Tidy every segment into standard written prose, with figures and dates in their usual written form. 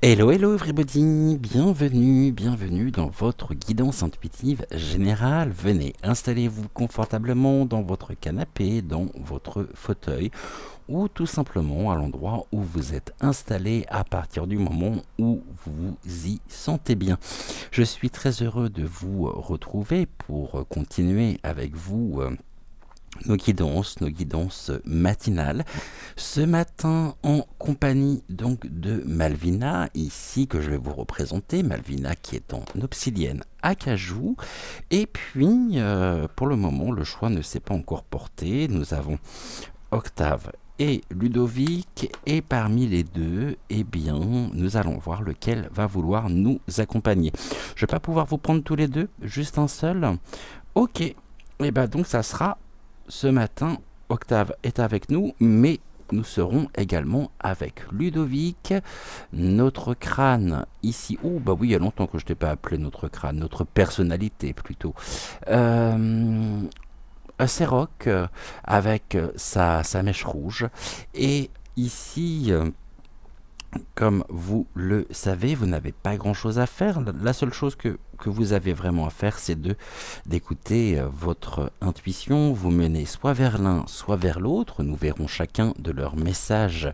Hello, hello everybody, bienvenue dans votre guidance intuitive générale. Venez, installez-vous confortablement dans votre canapé, dans votre fauteuil ou tout simplement à l'endroit où vous êtes installé à partir du moment où vous vous y sentez bien. Je suis très heureux de vous retrouver pour continuer avec vous nos guidances matinales. Ce matin, en compagnie donc de Malvina, ici que je vais vous représenter, Malvina qui est en obsidienne acajou. Et puis, pour le moment, le choix ne s'est pas encore porté. Nous avons Octave et Ludovic, et parmi les deux, eh bien, nous allons voir lequel va vouloir nous accompagner. Je vais pas pouvoir vous prendre tous les deux, juste un seul. Ok, et bien donc ça sera ce matin, Octave est avec nous, mais nous serons également avec Ludovic, notre crâne ici. Oh, bah oui, il y a longtemps que je ne t'ai pas appelé notre crâne, notre personnalité plutôt. Euh, Rock avec sa mèche rouge. Et ici, comme vous le savez, vous n'avez pas grand-chose à faire. La seule chose que vous avez vraiment à faire, c'est d'écouter votre intuition. Vous menez soit vers l'un, soit vers l'autre. Nous verrons chacun de leurs messages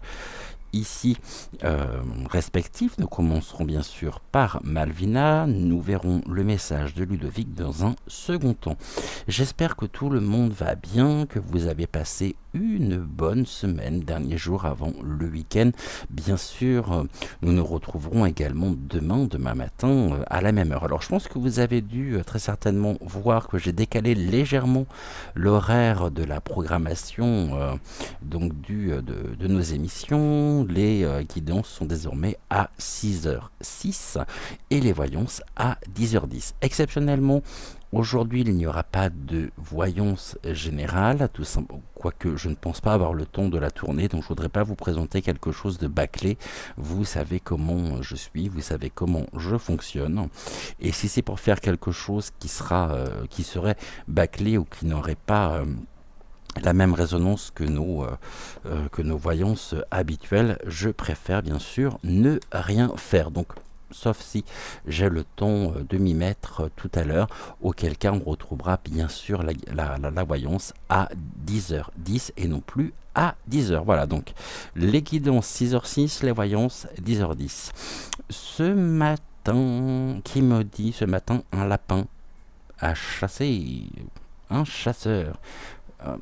ici respectifs. Nous commencerons bien sûr par Malvina. Nous verrons le message de Ludovic dans un second temps. J'espère que tout le monde va bien, que vous avez passé une bonne semaine, dernier jour avant le week-end. Bien sûr, nous nous retrouverons également demain matin à la même heure. Alors je pense que vous avez dû très certainement voir que j'ai décalé légèrement l'horaire de la programmation donc de nos émissions. Les guidances sont désormais à 6h06 et les voyances à 10h10. Exceptionnellement, aujourd'hui, il n'y aura pas de voyance générale, tout simplement, quoique je ne pense pas avoir le temps de la tournée, donc je ne voudrais pas vous présenter quelque chose de bâclé. Vous savez comment je suis, vous savez comment je fonctionne, et si c'est pour faire quelque chose qui serait bâclé ou qui n'aurait pas la même résonance que nos voyances habituelles, je préfère bien sûr ne rien faire. Donc, sauf si j'ai le temps de m'y mettre tout à l'heure, auquel cas on retrouvera bien sûr la voyance à 10h10 et non plus à 10h. Voilà, donc les guidances 6h06, les voyances 10h10. Ce matin, qui me dit ce matin un lapin à chasser, un chasseur.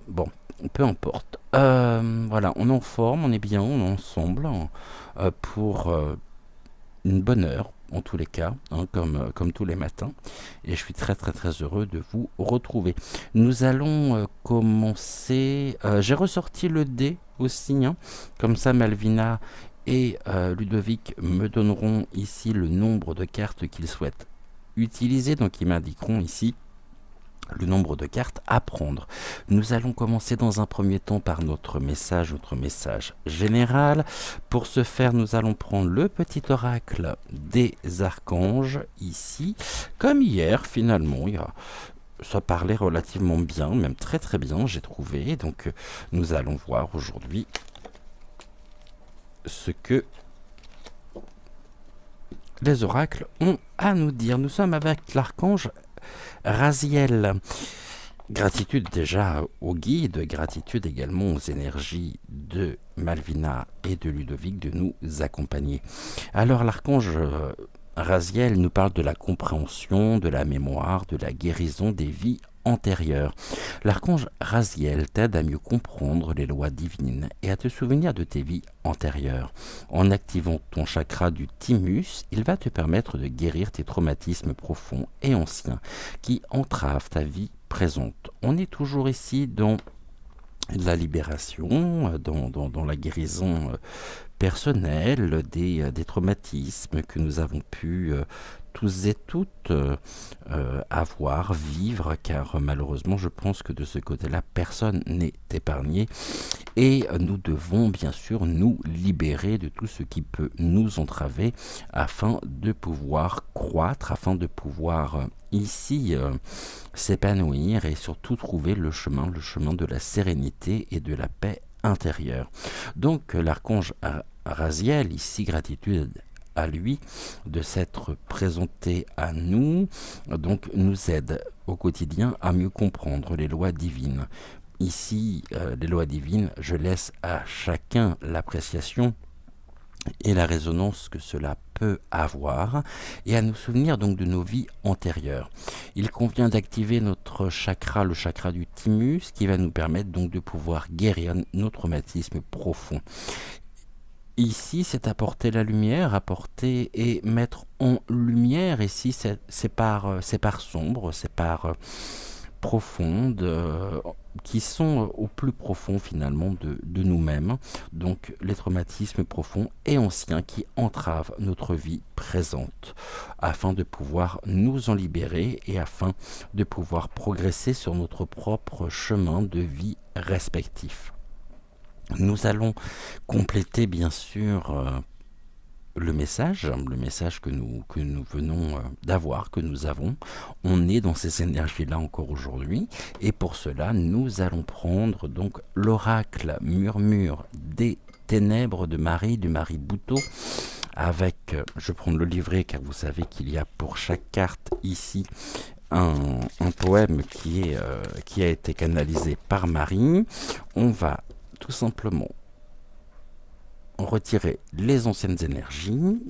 Bon, peu importe. Voilà, on est en forme, on est bien, on est ensemble pour une bonne heure, en tous les cas, hein, comme tous les matins. Et je suis très heureux de vous retrouver. Nous allons commencer. J'ai ressorti le dé aussi, hein, comme ça Malvina et Ludovic me donneront ici le nombre de cartes qu'ils souhaitent utiliser. Donc ils m'indiqueront ici le nombre de cartes à prendre. Nous allons commencer dans un premier temps par notre message général. Pour ce faire, nous allons prendre le petit oracle des archanges ici. Comme hier, finalement, ça parlait relativement bien, même très bien, j'ai trouvé. Donc, nous allons voir aujourd'hui ce que les oracles ont à nous dire. Nous sommes avec l'archange Raziel. Gratitude déjà au guide, gratitude également aux énergies de Malvina et de Ludovic de nous accompagner. Alors l'archange Raziel nous parle de la compréhension, de la mémoire, de la guérison des vies antérieures. L'archange Raziel t'aide à mieux comprendre les lois divines et à te souvenir de tes vies antérieures. En activant ton chakra du thymus, il va te permettre de guérir tes traumatismes profonds et anciens qui entravent ta vie présente. On est toujours ici dans la libération, dans la guérison personnelle des traumatismes que nous avons pu tous et toutes avoir, vivre, car malheureusement je pense que de ce côté-là personne n'est épargné et nous devons bien sûr nous libérer de tout ce qui peut nous entraver afin de pouvoir croître, afin de pouvoir ici s'épanouir et surtout trouver le chemin de la sérénité et de la paix intérieure. Donc l'archange Raziel, ici gratitude à lui, de s'être présenté à nous, donc nous aide au quotidien à mieux comprendre les lois divines. Ici, les lois divines, je laisse à chacun l'appréciation et la résonance que cela peut avoir, et à nous souvenir donc de nos vies antérieures. Il convient d'activer notre chakra, le chakra du thymus, qui va nous permettre donc de pouvoir guérir nos traumatismes profonds. Ici, c'est apporter la lumière, apporter et mettre en lumière. Ici, c'est par sombre, c'est par profondes, qui sont au plus profond finalement de nous-mêmes. Donc les traumatismes profonds et anciens qui entravent notre vie présente, afin de pouvoir nous en libérer et afin de pouvoir progresser sur notre propre chemin de vie respectif. Nous allons compléter bien sûr le message que nous venons d'avoir, que nous avons. On est dans ces énergies-là encore aujourd'hui, et pour cela, nous allons prendre donc l'oracle murmure des ténèbres de Marie, du Marie Bouteau, avec, je vais prendre le livret car vous savez qu'il y a pour chaque carte ici un poème qui a été canalisé par Marie. On va tout simplement retirer les anciennes énergies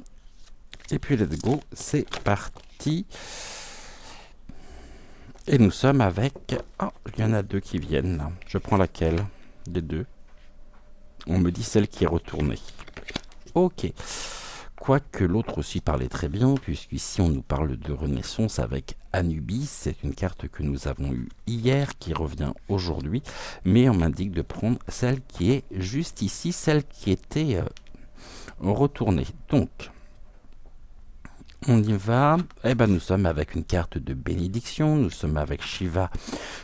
et puis let's go, c'est parti. Et nous sommes avec, il y en a deux qui viennent là. Je prends laquelle des deux? On me dit celle qui est retournée. Ok. Quoique l'autre aussi parlait très bien, puisqu'ici on nous parle de Renaissance avec Anubis. C'est une carte que nous avons eue hier, qui revient aujourd'hui, mais on m'indique de prendre celle qui est juste ici, celle qui était retournée. Donc, on y va. Nous sommes avec une carte de bénédiction. Nous sommes avec Shiva.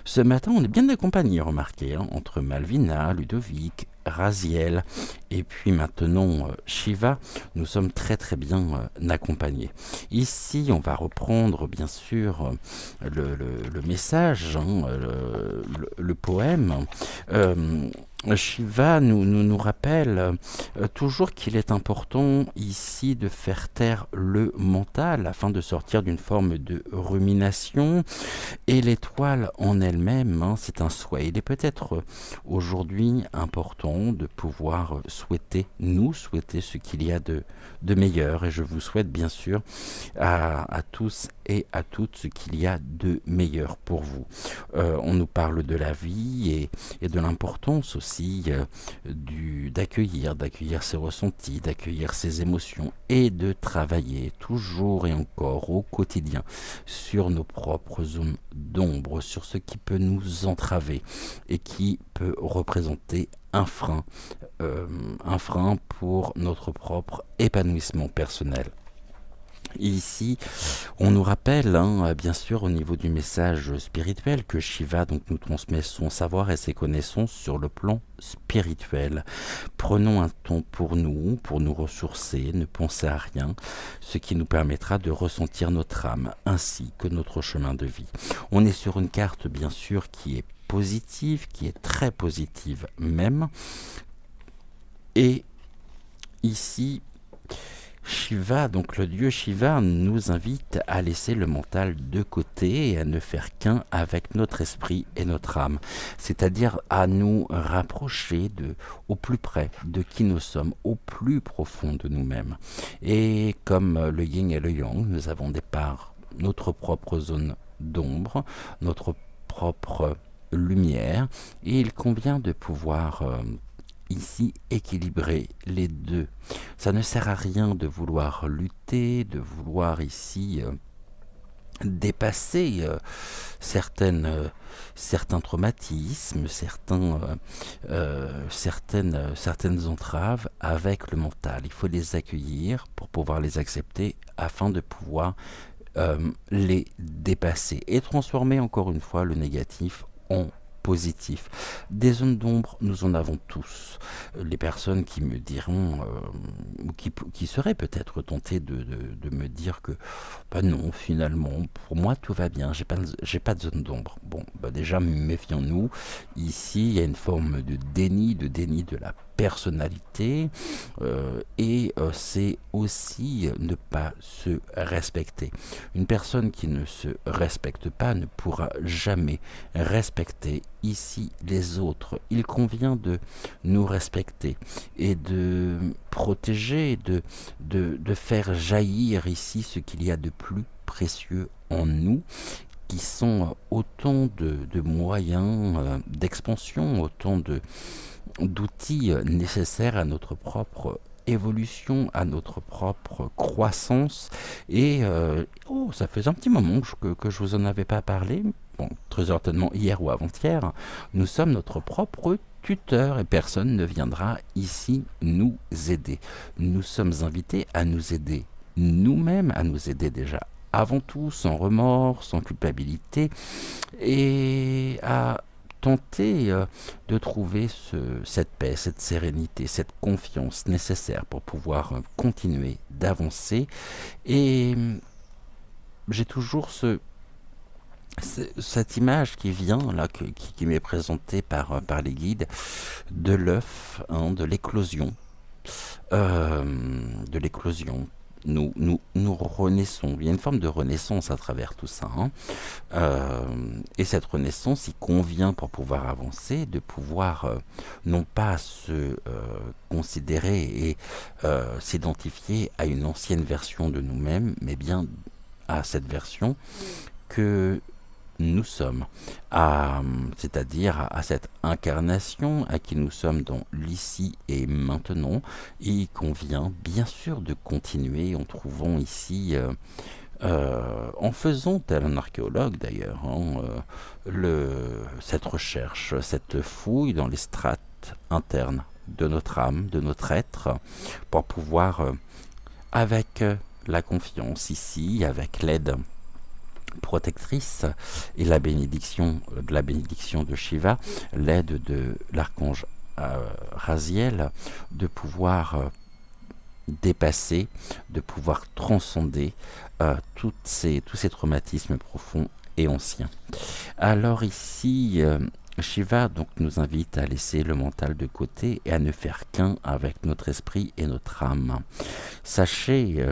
Ce matin, on est bien accompagné, remarquez, entre Malvina, Ludovic, Raziel et puis maintenant Shiva. Nous sommes très très bien accompagnés. Ici, on va reprendre bien sûr le message, le poème. Shiva nous rappelle toujours qu'il est important ici de faire taire le mental afin de sortir d'une forme de rumination, et l'étoile en elle-même, c'est un souhait. Il est peut-être aujourd'hui important de pouvoir souhaiter ce qu'il y a de meilleur, et je vous souhaite bien sûr à tous et à toutes ce qu'il y a de meilleur pour vous. On nous parle de la vie et de l'importance aussi d'accueillir ses ressentis, d'accueillir ses émotions et de travailler toujours et encore au quotidien sur nos propres zones d'ombre, sur ce qui peut nous entraver et qui peut représenter un frein pour notre propre épanouissement personnel. Ici, on nous rappelle, bien sûr, au niveau du message spirituel, que Shiva donc, nous transmet son savoir et ses connaissances sur le plan spirituel. Prenons un temps pour nous ressourcer, ne penser à rien, ce qui nous permettra de ressentir notre âme ainsi que notre chemin de vie. On est sur une carte, bien sûr, qui est positive, qui est très positive même. Et ici, Shiva, donc le dieu Shiva, nous invite à laisser le mental de côté et à ne faire qu'un avec notre esprit et notre âme, c'est-à-dire à nous rapprocher au plus près de qui nous sommes, au plus profond de nous-mêmes. Et comme le yin et le yang, nous avons des parts, notre propre zone d'ombre, notre propre lumière, et il convient de pouvoir ici équilibrer les deux. Ça ne sert à rien de vouloir lutter, de vouloir ici dépasser certains traumatismes, certaines entraves avec le mental. Il faut les accueillir pour pouvoir les accepter afin de pouvoir les dépasser et transformer encore une fois le négatif en positif. Des zones d'ombre, nous en avons tous. les personnes qui me diront, ou qui seraient peut-être tentées de me dire que, bah non, finalement, pour moi tout va bien, j'ai pas de zone d'ombre. Bon, bah déjà, méfions-nous. Ici, il y a une forme de déni de la personnalité, c'est aussi ne pas se respecter. Une personne qui ne se respecte pas ne pourra jamais respecter ici les autres. Il convient de nous respecter et de protéger, de faire jaillir ici ce qu'il y a de plus précieux en nous, qui sont autant de moyens d'expansion, autant d'outils nécessaires à notre propre évolution, à notre propre croissance. Et ça fait un petit moment que je vous en avais pas parlé. Bon, très certainement hier ou avant-hier. Nous sommes notre propre tuteur et personne ne viendra ici nous aider. Nous sommes invités à nous aider nous-mêmes, à nous aider déjà avant tout, sans remords, sans culpabilité, et à tenter de trouver cette paix, cette sérénite, cette confiance nécessaire pour pouvoir continuer d'avancer. Et j'ai toujours cette image qui vient là, qui m'est présentée par les guides, de l'œuf, de l'éclosion. De l'éclosion. Nous renaissons. Il y a une forme de renaissance à travers tout ça. Et cette renaissance, il convient pour pouvoir avancer, de pouvoir non pas se considérer et s'identifier à une ancienne version de nous-mêmes, mais bien à cette version que nous sommes, c'est-à-dire à cette incarnation à qui nous sommes dans l'ici et maintenant. Il convient bien sûr de continuer en trouvant ici, en faisant tel un archéologue d'ailleurs, cette recherche, cette fouille dans les strates internes de notre âme, de notre être, pour pouvoir, avec la confiance ici, avec l'aide protectrice et la bénédiction de Shiva, l'aide de l'archange Raziel, de pouvoir dépasser, de pouvoir transcender tous ces traumatismes profonds et anciens. Alors ici, Shiva donc nous invite à laisser le mental de côté et à ne faire qu'un avec notre esprit et notre âme. Sachez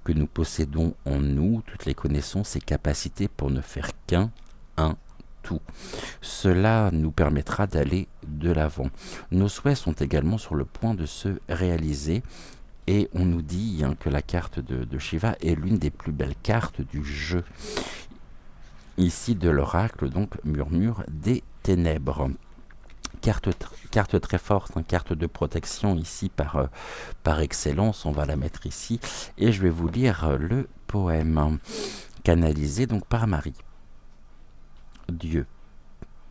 que nous possédons en nous toutes les connaissances et capacités pour ne faire qu'un, un tout. Cela nous permettra d'aller de l'avant. Nos souhaits sont également sur le point de se réaliser. Et on nous dit que la carte de Shiva est l'une des plus belles cartes du jeu. Ici de l'oracle, donc murmure des ténèbres. Carte très forte, carte de protection ici par excellence, on va la mettre ici. Et je vais vous lire le poème, canalisé donc par Marie. Dieu.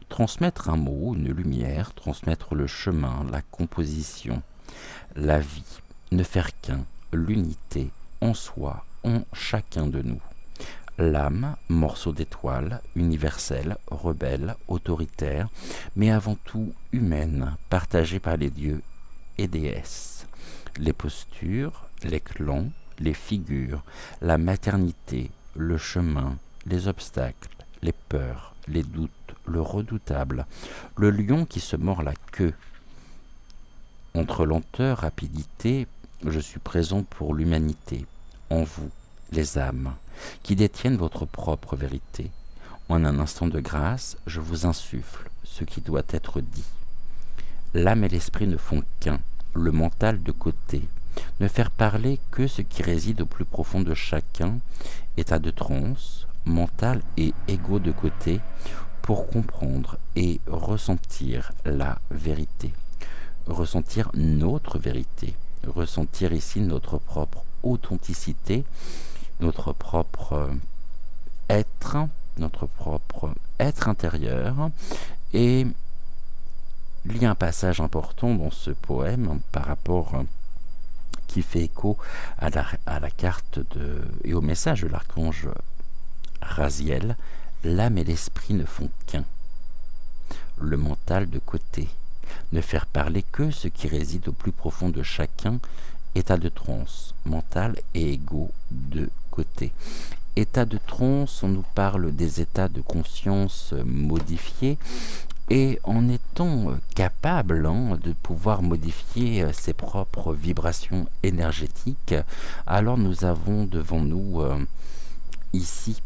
Transmettre un mot, une lumière, transmettre le chemin, la composition, la vie. Ne faire qu'un, l'unité, en soi, en chacun de nous. L'âme, morceau d'étoile, universelle, rebelle, autoritaire, mais avant tout humaine, partagée par les dieux et déesses. Les postures, les clans, les figures, la maternité, le chemin, les obstacles, les peurs, les doutes, le redoutable, le lion qui se mord la queue. Entre lenteur, rapidité, je suis présent pour l'humanité, en vous, les âmes, qui détiennent votre propre vérité. En un instant de grâce, je vous insuffle ce qui doit être dit. L'âme et l'esprit ne font qu'un, le mental de côté. Ne faire parler que ce qui réside au plus profond de chacun, état de transe, mental et ego de côté, pour comprendre et ressentir la vérité. Ressentir notre vérité. Ressentir ici notre propre authenticité, notre propre être intérieur. Et il y a un passage important dans ce poème par rapport qui fait écho à la carte et au message de l'archange Raziel. L'âme et l'esprit ne font qu'un, le mental de côté. ne faire parler que ce qui réside au plus profond de chacun, état de transe, mental et ego de côté. État de transe, on nous parle des états de conscience modifiés, et en étant capable de pouvoir modifier ses propres vibrations énergétiques, alors nous avons devant nous ici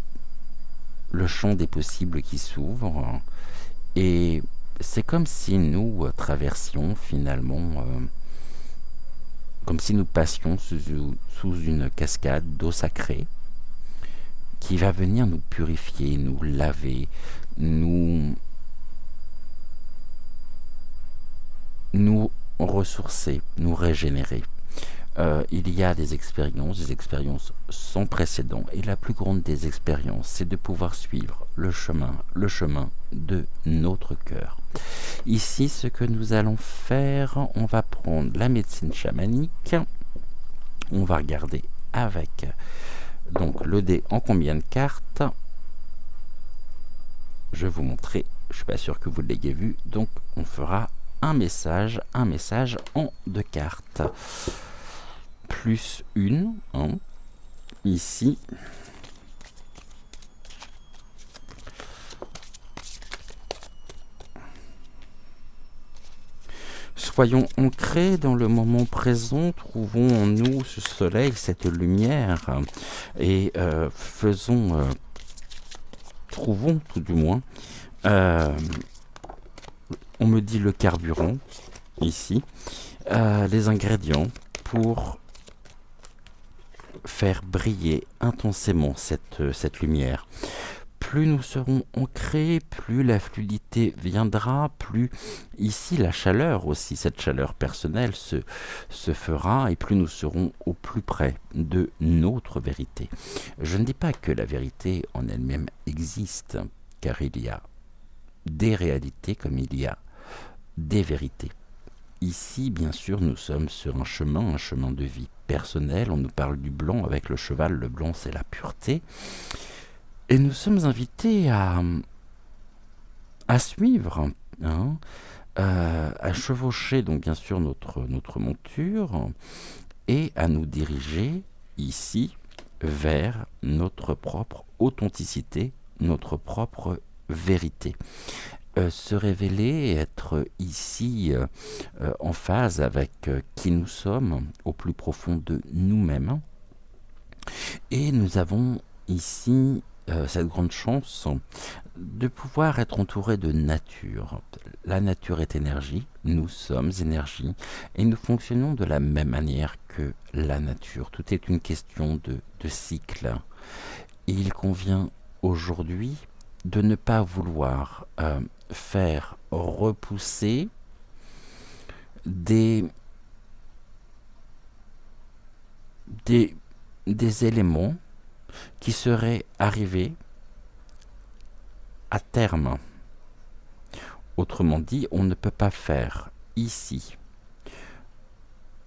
le champ des possibles qui s'ouvre, et c'est comme si nous traversions finalement, comme si nous passions sous une cascade d'eau sacrée qui va venir nous purifier, nous laver, nous ressourcer, nous régénérer. Il y a des expériences sans précédent, et la plus grande des expériences, c'est de pouvoir suivre le chemin de notre cœur. Ici, ce que nous allons faire, on va prendre la médecine chamanique, on va regarder avec donc le dé en combien de cartes. Je vais vous montrer, je suis pas sûr que vous l'ayez vu, donc on fera un message en 2 cartes. Plus une, ici. Soyons ancrés dans le moment présent, trouvons en nous ce soleil, cette lumière, et trouvons tout du moins, on me dit le carburant, ici, les ingrédients pour faire briller intensément cette lumière. Plus nous serons ancrés, plus la fluidité viendra, plus ici la chaleur aussi, cette chaleur personnelle se fera, et plus nous serons au plus près de notre vérité. Je ne dis pas que la vérité en elle-même existe, car il y a des réalités comme il y a des vérités. Ici, bien sûr, nous sommes sur un chemin de vie personnel. On nous parle du blanc avec le cheval. Le blanc, c'est la pureté. Et nous sommes invités à suivre, à chevaucher, donc bien sûr, notre monture, et à nous diriger ici vers notre propre authenticité, notre propre vérité. Se révéler, être ici en phase avec qui nous sommes au plus profond de nous-mêmes. Et nous avons ici cette grande chance de pouvoir être entouré de nature. La nature est énergie, nous sommes énergie, et nous fonctionnons de la même manière que la nature. Tout est une question de cycle. Et il convient aujourd'hui de ne pas vouloir faire repousser des éléments qui seraient arrivés à terme. Autrement dit, on ne peut pas faire ici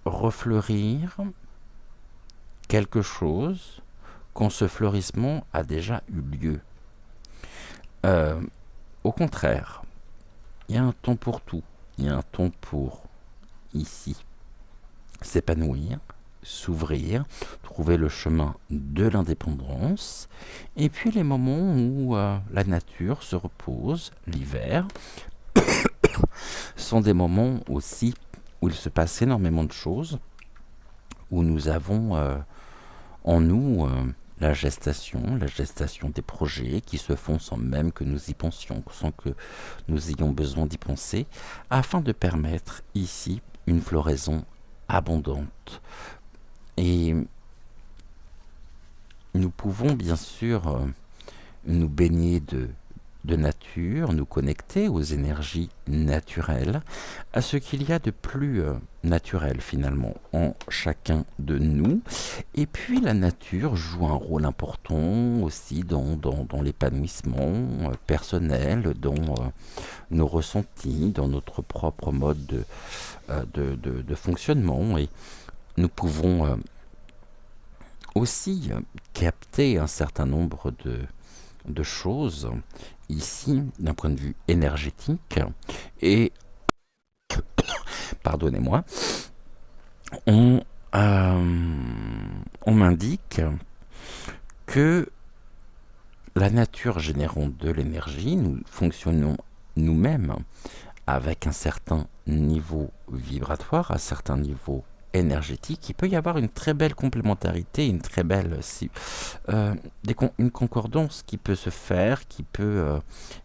refleurir quelque chose quand ce fleurissement a déjà eu lieu. Au contraire, il y a un temps pour tout. Il y a un temps pour, ici, s'épanouir, s'ouvrir, trouver le chemin de l'indépendance, et puis les moments où la nature se repose, l'hiver, sont des moments aussi où il se passe énormément de choses, où nous avons en nous la gestation des projets qui se font sans même que nous y pensions, sans que nous ayons besoin d'y penser, afin de permettre ici une floraison abondante. Et nous pouvons bien sûr nous baigner de nature, nous connecter aux énergies naturelles, à ce qu'il y a de plus naturel finalement en chacun de nous. Et puis la nature joue un rôle important aussi dans l'épanouissement personnel, dans nos ressentis, dans notre propre mode de fonctionnement. Et nous pouvons aussi capter un certain nombre de choses ici d'un point de vue énergétique, et pardonnez-moi, on, on m'indique que la nature générant de l'énergie, nous fonctionnons nous-mêmes avec un certain niveau vibratoire, un certain niveau énergétique. Il peut y avoir une très belle complémentarité, une très belle une concordance qui peut se faire, qui peut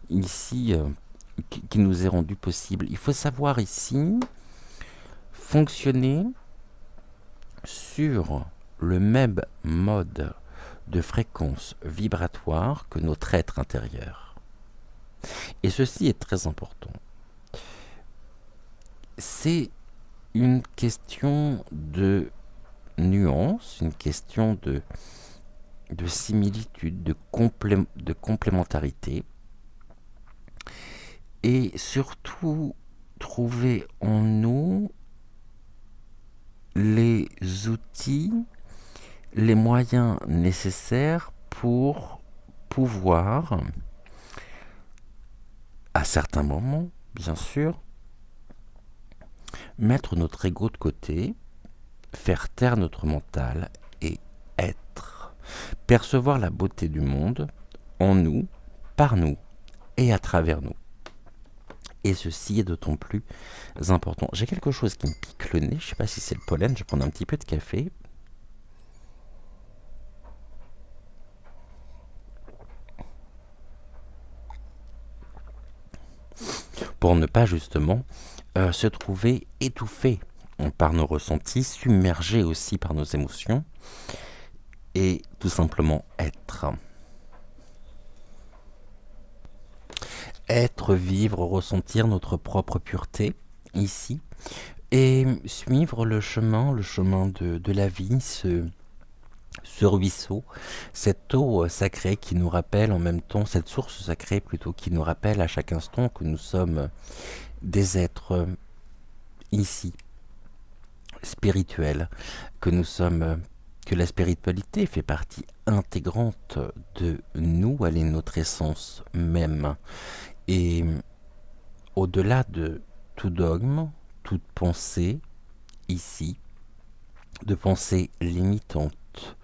ici qui nous est rendue possible. Il faut savoir ici fonctionner sur le même mode de fréquence vibratoire que notre être intérieur. Et ceci est très important. C'est une question de nuance, une question de similitude, de complémentarité, et surtout trouver en nous les outils, les moyens nécessaires pour pouvoir, à certains moments, bien sûr, mettre notre ego de côté, faire taire notre mental et être. Percevoir la beauté du monde en nous, par nous et à travers nous. Et ceci est d'autant plus important. J'ai quelque chose qui me pique le nez, je ne sais pas si c'est le pollen, je vais prendre un petit peu de café. Pour ne pas justement se trouver étouffé par nos ressentis, submergé aussi par nos émotions, et tout simplement être. Être, vivre, ressentir notre propre pureté, ici, et suivre le chemin de la vie, ce ruisseau, cette eau sacrée qui nous rappelle en même temps, cette source sacrée plutôt, qui nous rappelle à chaque instant que nous sommes des êtres ici, spirituels, que nous sommes, que la spiritualité fait partie intégrante de nous, elle est notre essence même. Et au-delà de tout dogme, toute pensée, ici, de pensée limitante,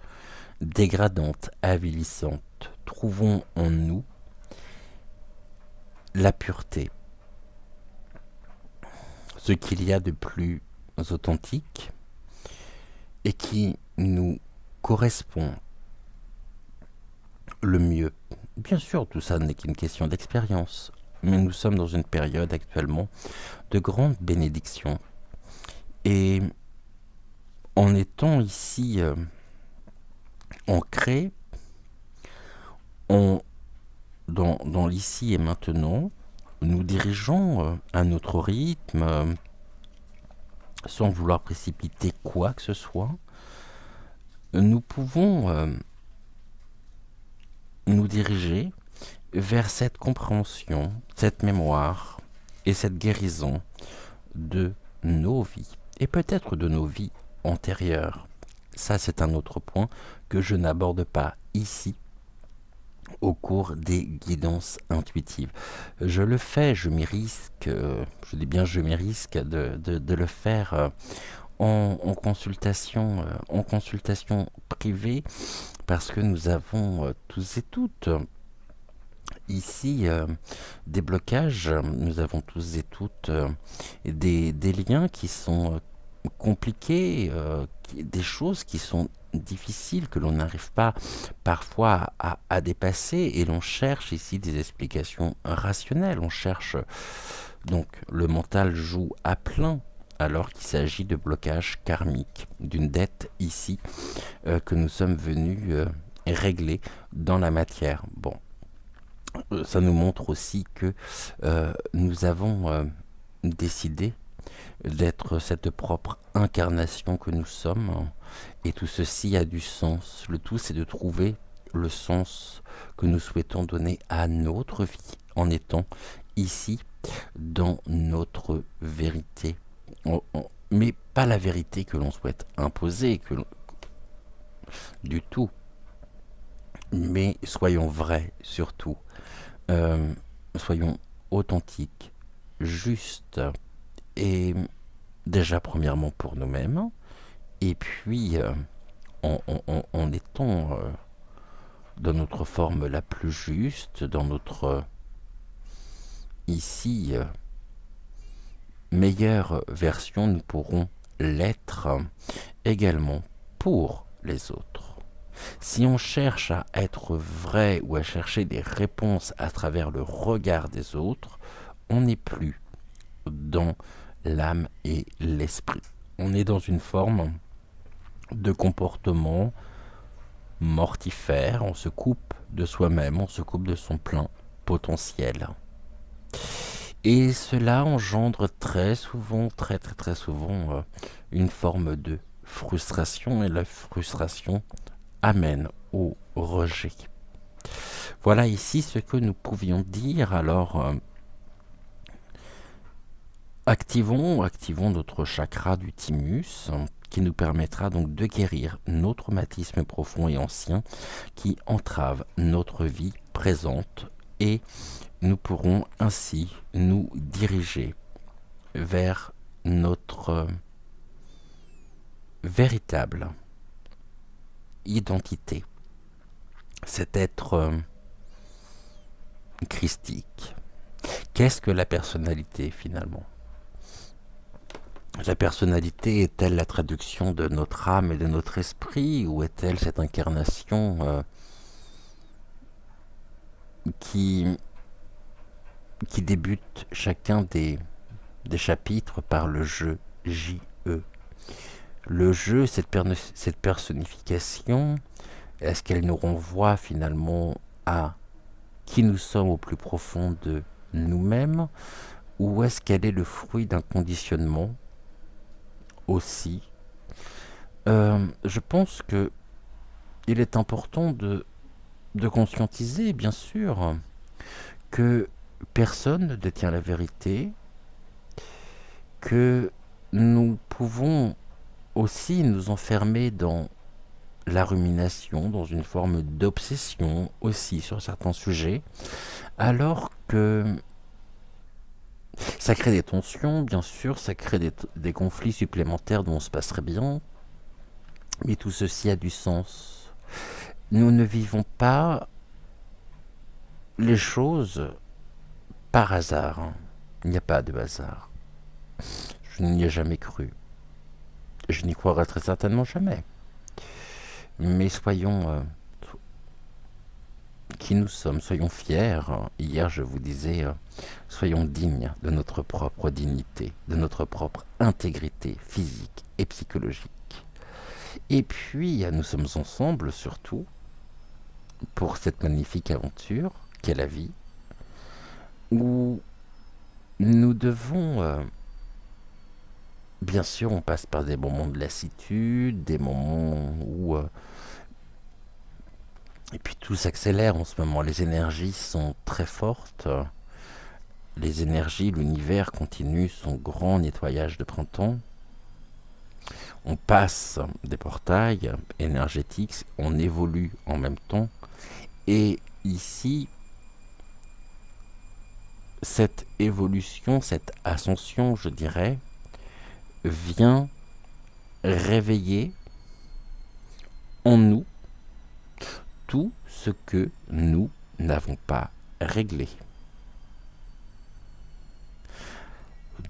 dégradante, avilissante, trouvons en nous la pureté, ce qu'il y a de plus authentique et qui nous correspond le mieux. Bien sûr, tout ça n'est qu'une question d'expérience, mais nous sommes dans une période actuellement de grande bénédiction. Et en étant ici ancré dans l'ici et maintenant, nous dirigeons à notre rythme, sans vouloir précipiter quoi que ce soit. Nous pouvons nous diriger vers cette compréhension, cette mémoire et cette guérison de nos vies, et peut-être de nos vies antérieures. Ça, c'est un autre point que je n'aborde pas ici au cours des guidances intuitives. Je le fais, je m'y risque, je dis bien je m'y risque de le faire en consultation privée, parce que nous avons tous et toutes ici des blocages, nous avons tous et toutes des liens qui sont compliqués, des choses qui sont difficiles, que l'on n'arrive pas parfois à dépasser, et l'on cherche ici des explications rationnelles, on cherche, donc le mental joue à plein, alors qu'il s'agit de blocage karmique, d'une dette ici que nous sommes venus régler dans la matière. Bon, ça nous montre aussi que nous avons décidé d'être cette propre incarnation que nous sommes, et tout ceci a du sens. Le tout, c'est de trouver le sens que nous souhaitons donner à notre vie en étant ici dans notre vérité, mais pas la vérité que l'on souhaite imposer, du tout, mais soyons vrais surtout, soyons authentiques, justes, et déjà premièrement pour nous-mêmes, et puis en étant dans notre forme la plus juste, dans notre ici meilleure version, nous pourrons l'être également pour les autres. Si on cherche à être vrai ou à chercher des réponses à travers le regard des autres, on n'est plus dans l'âme et l'esprit. On est dans une forme de comportement mortifère, on se coupe de soi-même, on se coupe de son plein potentiel. Et cela engendre très souvent, très souvent, une forme de frustration, et la frustration amène au rejet. Voilà ici ce que nous pouvions dire. Alors, activons notre chakra du thymus, qui nous permettra donc de guérir nos traumatismes profonds et anciens qui entravent notre vie présente, et nous pourrons ainsi nous diriger vers notre véritable identité, cet être christique. Qu'est-ce que la personnalité finalement ? La personnalité est-elle la traduction de notre âme et de notre esprit, ou est-elle cette incarnation qui débute chacun des chapitres par le jeu J-E. Le jeu, cette personnification, est-ce qu'elle nous renvoie finalement à qui nous sommes au plus profond de nous-mêmes, ou est-ce qu'elle est le fruit d'un conditionnement aussi? Je pense que il est important de conscientiser, bien sûr, que personne ne détient la vérité, que nous pouvons aussi nous enfermer dans la rumination, dans une forme d'obsession aussi sur certains sujets, alors que ça crée des tensions, bien sûr, ça crée des conflits supplémentaires dont on se passerait bien, mais tout ceci a du sens. Nous ne vivons pas les choses par hasard. Il n'y a pas de hasard. Je n'y ai jamais cru. Je n'y croirai très certainement jamais. Mais soyons qui nous sommes, soyons fiers. Hier, je vous disais, soyons dignes de notre propre dignité, de notre propre intégrité physique et psychologique. Et puis, nous sommes ensemble, surtout, pour cette magnifique aventure qu'est la vie, où nous devons... bien sûr, on passe par des moments de lassitude, des moments où... et puis tout s'accélère en ce moment, les énergies sont très fortes. Les énergies, l'univers continue son grand nettoyage de printemps. On passe des portails énergétiques, on évolue en même temps. Et ici, cette évolution, cette ascension, je dirais, vient réveiller en nous tout ce que nous n'avons pas réglé.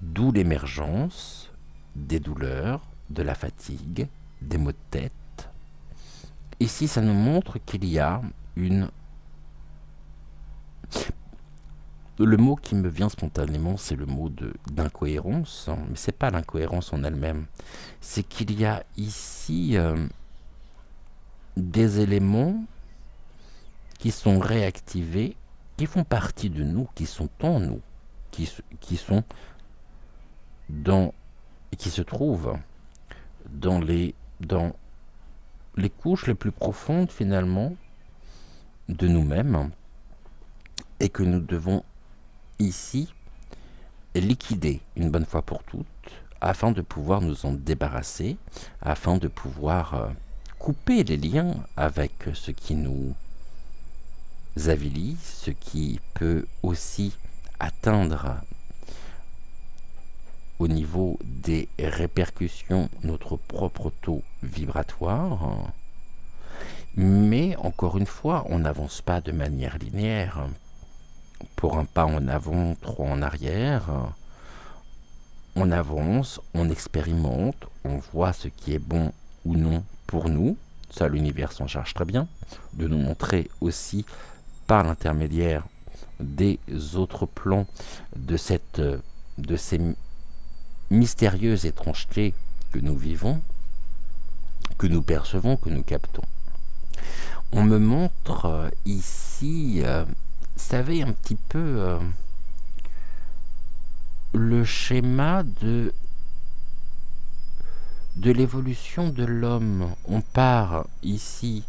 D'où l'émergence des douleurs, de la fatigue, des maux de tête. Ici, ça nous montre qu'il y a une... Le mot qui me vient spontanément, c'est le mot d'incohérence, mais c'est pas l'incohérence en elle-même. C'est qu'il y a ici des éléments qui sont réactivés, qui font partie de nous, qui sont en nous, qui sont dans, qui se trouvent dans les couches les plus profondes finalement de nous-mêmes, et que nous devons ici liquider une bonne fois pour toutes, afin de pouvoir nous en débarrasser, afin de pouvoir couper les liens avec ce qui nous avilit, ce qui peut aussi atteindre au niveau des répercussions notre propre taux vibratoire. Mais encore une fois, on n'avance pas de manière linéaire. Pour un pas en avant, trois en arrière. On avance, on expérimente, on voit ce qui est bon ou non pour nous. Ça, l'univers s'en charge très bien. De nous montrer aussi par l'intermédiaire des autres plans de ces mystérieuses étrangetés que nous vivons, que nous percevons, que nous captons. On me montre ici, vous savez, un petit peu le schéma de l'évolution de l'homme. On part ici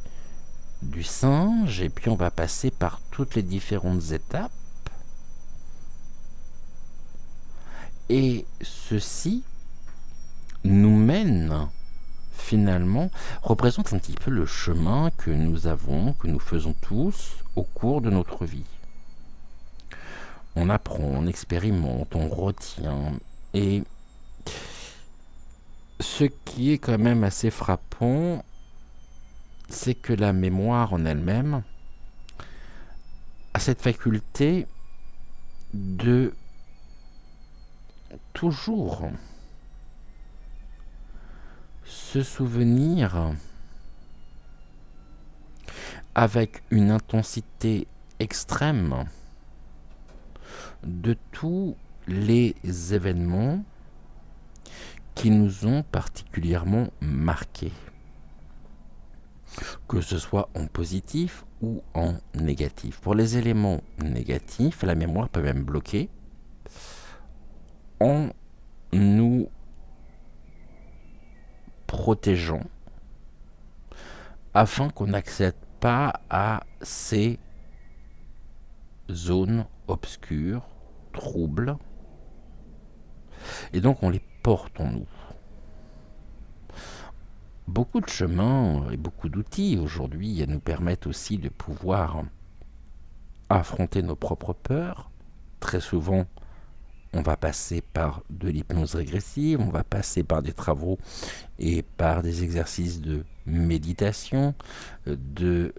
du singe et puis on va passer par toutes les différentes étapes. Et ceci nous mène finalement, représente un petit peu le chemin que nous avons, que nous faisons tous au cours de notre vie. On apprend, on expérimente, on retient. Et ce qui est quand même assez frappant, c'est que la mémoire en elle-même a cette faculté de toujours se souvenir avec une intensité extrême de tous les événements qui nous ont particulièrement marqués, que ce soit en positif ou en négatif. Pour les éléments négatifs, la mémoire peut même bloquer en nous protégeant afin qu'on n'accède pas à ces zones obscures, troubles, et donc on les porte en nous. Beaucoup de chemins et beaucoup d'outils aujourd'hui nous permettent aussi de pouvoir affronter nos propres peurs. Très souvent, on va passer par de l'hypnose régressive, on va passer par des travaux et par des exercices de méditation, de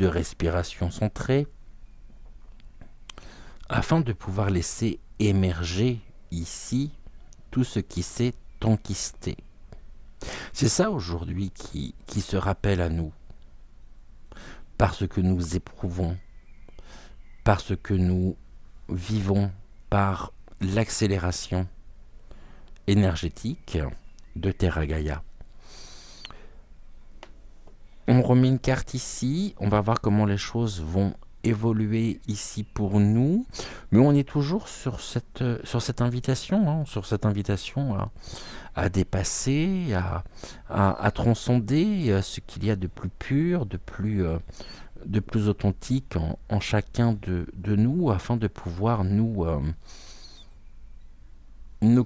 respiration centrée, afin de pouvoir laisser émerger ici tout ce qui s'est enquisté. C'est ça aujourd'hui qui se rappelle à nous, parce que nous éprouvons, parce que nous vivons par l'accélération énergétique de Terra Gaia. On remet une carte ici, on va voir comment les choses vont évoluer ici pour nous, mais on est toujours sur cette invitation, sur cette invitation à dépasser, à transcender ce qu'il y a de plus pur, de plus authentique en chacun de nous, afin de pouvoir nous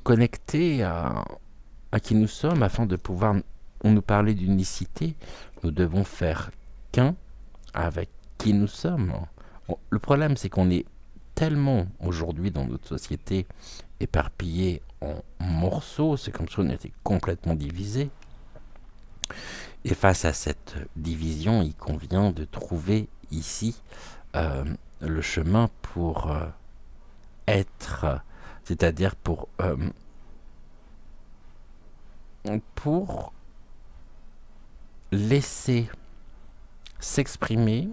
connecter à qui nous sommes, afin de pouvoir, on nous parlait d'unicité, nous devons faire qu'un avec qui nous sommes. Le problème, c'est qu'on est tellement aujourd'hui dans notre société éparpillés en morceaux, c'est comme si on était complètement divisés. Et face à cette division, il convient de trouver ici le chemin pour être, c'est-à-dire pour laisser s'exprimer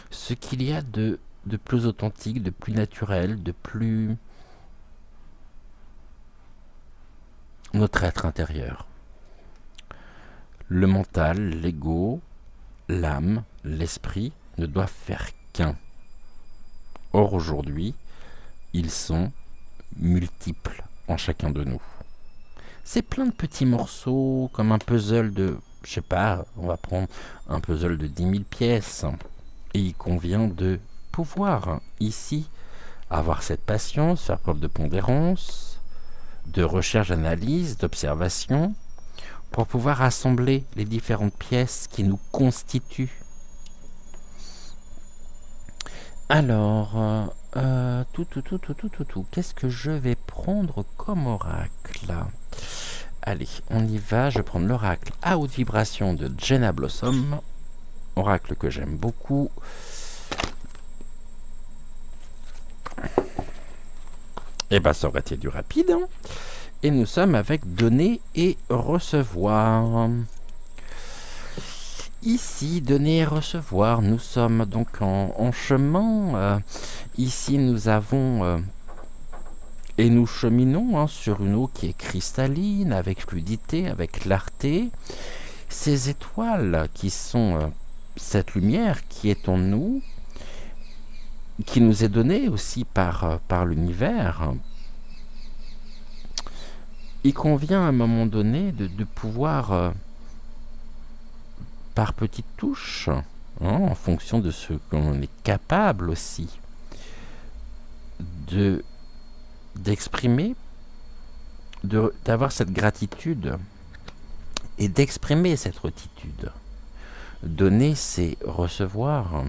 ce qu'il y a de plus authentique, de plus naturel, de plus notre être intérieur. Le mental, l'ego, l'âme, l'esprit ne doivent faire qu'un. Or aujourd'hui, ils sont multiples en chacun de nous. C'est plein de petits morceaux, comme un puzzle de, je sais pas, on va prendre un puzzle de 10 000 pièces. Et il convient de pouvoir, ici, avoir cette patience, faire preuve de pondérance, de recherche, d'analyse, d'observation, pour pouvoir assembler les différentes pièces qui nous constituent. Alors, Tout. Qu'est-ce que je vais prendre comme oracle? Allez, on y va. Je vais prendre l'oracle à haute vibration de Jenna Blossom. Oracle que j'aime beaucoup. Et bah ça aurait été du rapide. Hein. Et nous sommes avec donner et recevoir. Ici, donner et recevoir, nous sommes donc en chemin. Ici, nous avons et nous cheminons sur une eau qui est cristalline, avec fluidité, avec clarté. Ces étoiles qui sont cette lumière qui est en nous, qui nous est donnée aussi par l'univers. Il convient à un moment donné de pouvoir, par petites touches, en fonction de ce qu'on est capable aussi, d'exprimer, d'avoir cette gratitude et d'exprimer cette gratitude. Donner, c'est recevoir.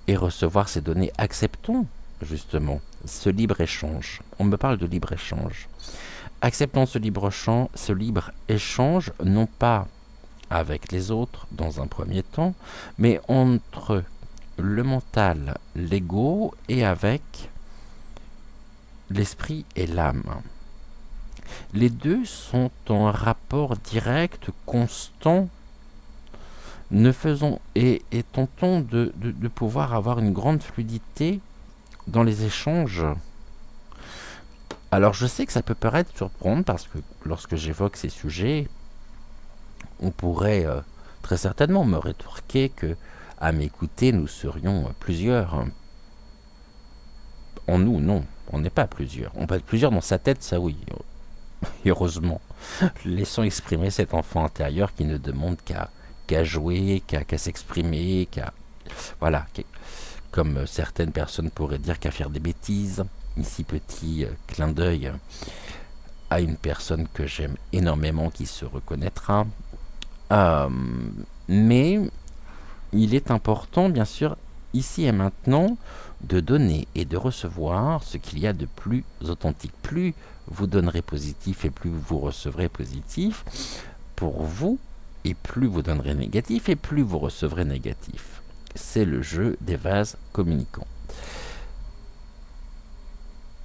Et recevoir, c'est donner. Acceptons, justement, ce libre-échange. On me parle de libre-échange. Acceptons ce libre-échange, non pas avec les autres, dans un premier temps, mais entre le mental, l'ego, et avec l'esprit et l'âme. Les deux sont en rapport direct, constant. Ne faisons et tentons de pouvoir avoir une grande fluidité dans les échanges. Alors je sais que ça peut paraître surprendre parce que lorsque j'évoque ces sujets, on pourrait très certainement me rétorquer que à m'écouter nous serions plusieurs. En nous, non, on n'est pas plusieurs. On peut être plusieurs dans sa tête, ça oui. Et heureusement, laissons exprimer cet enfant intérieur qui ne demande qu'à jouer, qu'à s'exprimer, voilà, comme certaines personnes pourraient dire, qu'à faire des bêtises. Ici, petit clin d'œil à une personne que j'aime énormément qui se reconnaîtra. Mais il est important, bien sûr, ici et maintenant, de donner et de recevoir ce qu'il y a de plus authentique. Plus vous donnerez positif et plus vous recevrez positif pour vous, et plus vous donnerez négatif et plus vous recevrez négatif. C'est le jeu des vases communicants.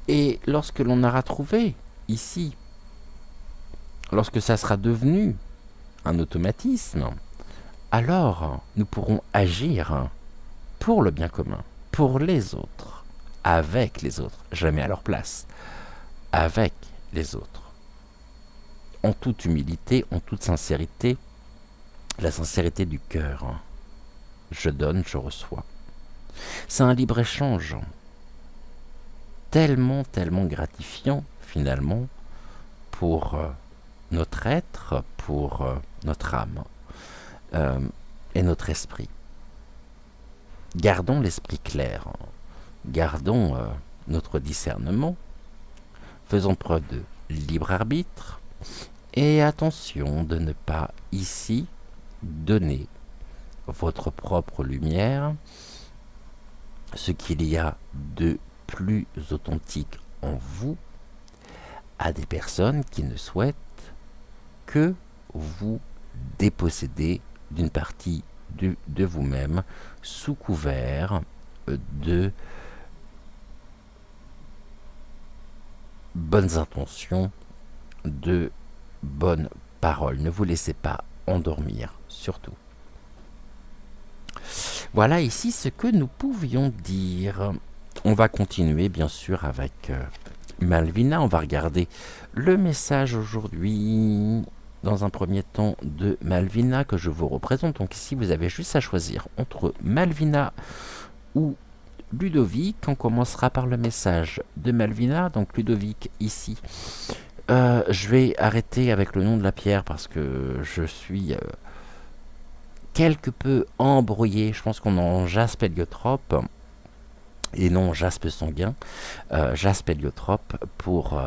Et lorsque l'on aura trouvé ici, lorsque ça sera devenu un automatisme, alors nous pourrons agir pour le bien commun, pour les autres, avec les autres, jamais à leur place, avec les autres. En toute humilité, en toute sincérité, la sincérité du cœur. Je donne, je reçois. C'est un libre-échange tellement gratifiant finalement pour notre être, pour notre âme et notre esprit. Gardons l'esprit clair, gardons notre discernement, faisons preuve de libre arbitre et attention de ne pas ici donner votre propre lumière, ce qu'il y a de plus authentique en vous, à des personnes qui ne souhaitent que vous déposséder d'une partie de vous-même sous couvert de bonnes intentions, de bonnes paroles. Ne vous laissez pas endormir, surtout. Voilà ici ce que nous pouvions dire. On va continuer bien sûr avec Malvina. On va regarder le message aujourd'hui dans un premier temps de Malvina que je vous représente. Donc ici vous avez juste à choisir entre Malvina ou Ludovic. On commencera par le message de Malvina. Donc Ludovic ici. Je vais arrêter avec le nom de la pierre parce que je suis quelque peu embrouillé. Je pense qu'on est en jaspe héliotrope et non jaspe sanguin. Jaspe héliotrope pour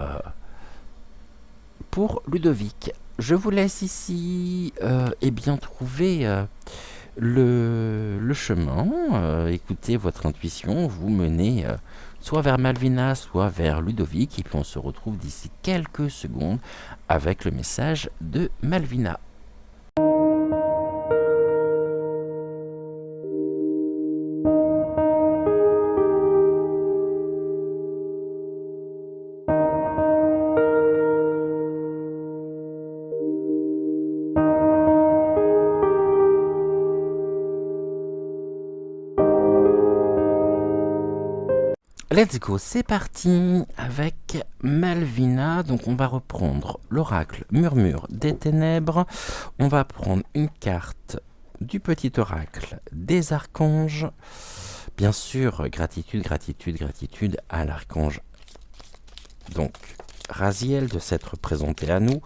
Ludovic. Je vous laisse ici bien trouver Le chemin, écoutez votre intuition, vous menez soit vers Malvina, soit vers Ludovic, et puis on se retrouve d'ici quelques secondes avec le message de Malvina. Let's go, c'est parti avec Malvina. Donc on va reprendre l'oracle Murmure des Ténèbres. On va prendre une carte du petit oracle des archanges. Bien sûr, gratitude, gratitude, gratitude à l'archange. Donc, Raziel de s'être présenté à nous.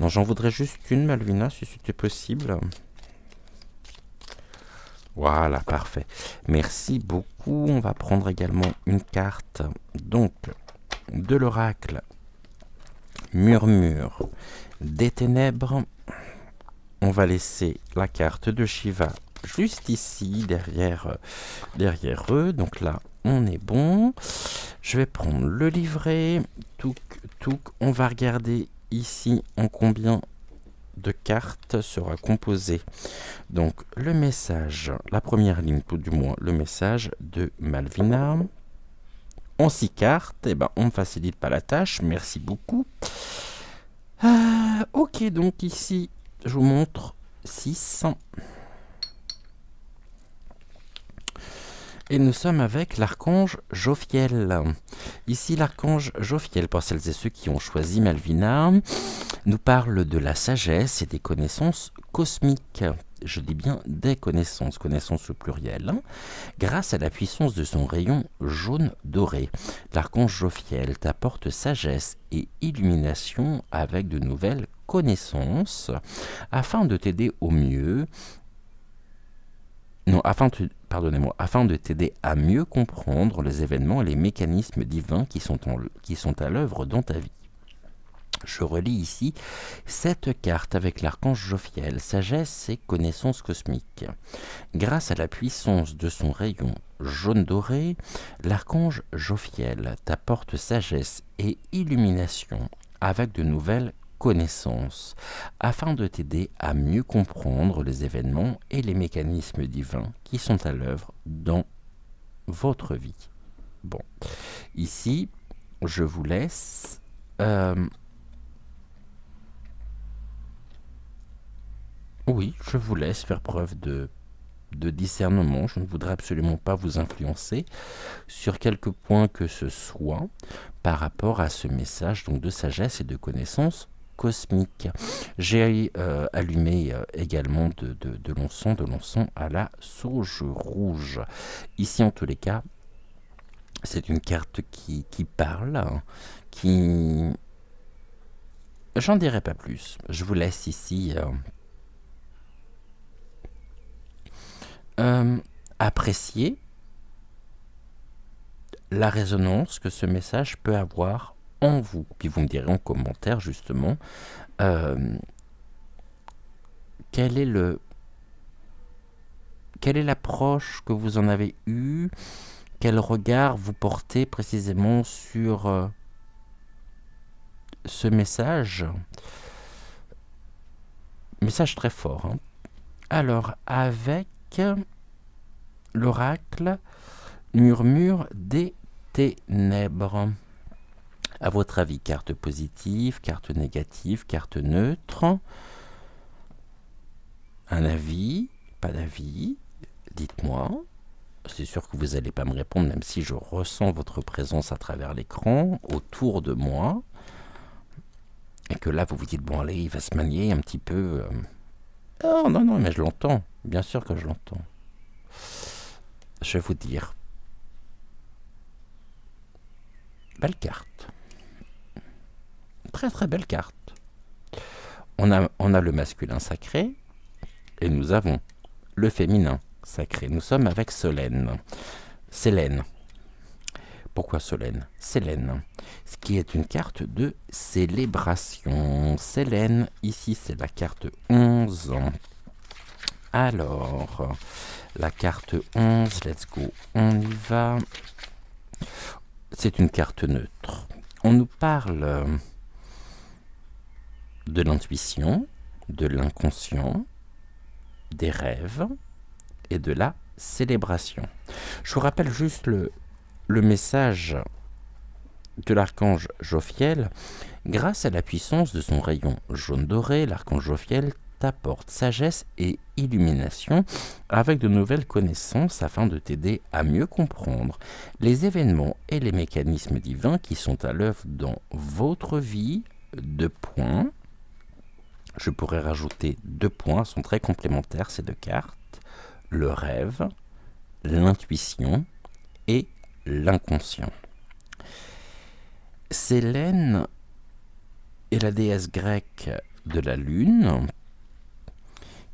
Non, j'en voudrais juste une, Malvina, si c'était possible. Voilà, parfait. Merci beaucoup. On va prendre également une carte donc de l'oracle Murmure des Ténèbres. On va laisser la carte de Shiva juste ici, derrière eux. Donc là, on est bon. Je vais prendre le livret. Touk. On va regarder ici en combien de cartes sera composé. Donc le message, la première ligne tout du moins, le message de Malvina. En 6 cartes, et on ne facilite pas la tâche, merci beaucoup. Ok, donc ici, je vous montre 6. Et nous sommes avec l'archange Jophiel. Ici, l'archange Jophiel, pour celles et ceux qui ont choisi Malvina, nous parle de la sagesse et des connaissances cosmiques. Je dis bien des connaissances au pluriel. Grâce à la puissance de son rayon jaune doré, l'archange Jophiel t'apporte sagesse et illumination avec de nouvelles connaissances afin de t'aider au mieux. Non, afin de t'aider à mieux comprendre les événements et les mécanismes divins qui sont à l'œuvre dans ta vie. Je relis ici cette carte avec l'archange Jophiel, sagesse et connaissances cosmiques. Grâce à la puissance de son rayon jaune doré, l'archange Jophiel t'apporte sagesse et illumination avec de nouvelles connaissances, afin de t'aider à mieux comprendre les événements et les mécanismes divins qui sont à l'œuvre dans votre vie. Bon, ici, je vous laisse... Oui, je vous laisse faire preuve de discernement. Je ne voudrais absolument pas vous influencer sur quelques points que ce soit par rapport à ce message donc de sagesse et de connaissance cosmique. J'ai allumé également de l'encens à la sauge rouge. Ici, en tous les cas, c'est une carte qui parle, qui... J'en dirai pas plus. Je vous laisse ici... apprécier la résonance que ce message peut avoir en vous. Puis vous me direz en commentaire justement quelle est l'approche que vous en avez eue, quel regard vous portez précisément sur ce message. Message très fort. Hein. Alors, avec l'oracle Murmure des Ténèbres. À votre avis, carte positive, carte négative, carte neutre? Un avis? Pas d'avis? Dites-moi. C'est sûr que vous n'allez pas me répondre, même si je ressens votre présence à travers l'écran, autour de moi. Et que là, vous vous dites, bon, allez, il va se manier un petit peu. Oh, non, mais je l'entends. Bien sûr que je l'entends. Je vais vous dire. Belle carte. Très très belle carte. On a le masculin sacré et nous avons le féminin sacré. Nous sommes avec Solène. Sélène. Pourquoi Solène? Sélène. Ce qui est une carte de célébration. Sélène, ici c'est la carte 11. Alors, la carte 11, let's go, on y va. C'est une carte neutre. On nous parle de l'intuition, de l'inconscient, des rêves et de la célébration. Je vous rappelle juste le message de l'archange Jophiel. Grâce à la puissance de son rayon jaune doré, l'archange Jophiel t'apporte sagesse et illumination avec de nouvelles connaissances afin de t'aider à mieux comprendre les événements et les mécanismes divins qui sont à l'œuvre dans votre vie. 2 points. Je pourrais rajouter 2 points, sont très complémentaires ces 2 cartes. Le rêve, l'intuition et l'inconscient. Sélène est la déesse grecque de la lune,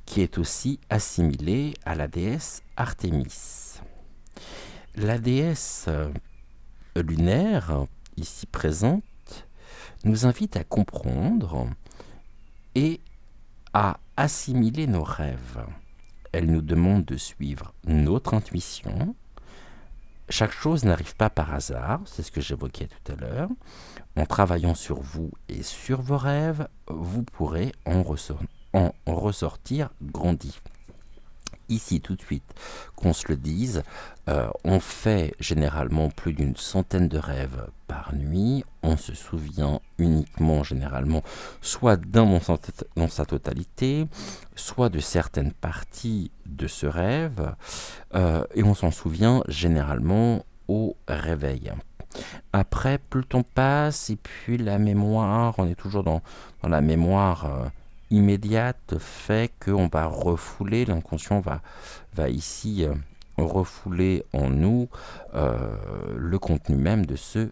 qui est aussi assimilée à la déesse Artémis. La déesse lunaire, ici présente, nous invite à comprendre et à assimiler nos rêves. Elle nous demande de suivre notre intuition. Chaque chose n'arrive pas par hasard, c'est ce que j'évoquais tout à l'heure. En travaillant sur vous et sur vos rêves, vous pourrez en ressortir grandi. Ici, tout de suite, qu'on se le dise, on fait généralement plus d'une centaine de rêves par nuit. On se souvient uniquement, généralement, soit d'un dans sa totalité, soit de certaines parties de ce rêve, et on s'en souvient généralement au réveil. Après, plus le temps passe, et puis la mémoire, on est toujours dans la mémoire immédiate, fait qu'on va refouler, l'inconscient va ici refouler en nous le contenu même de ce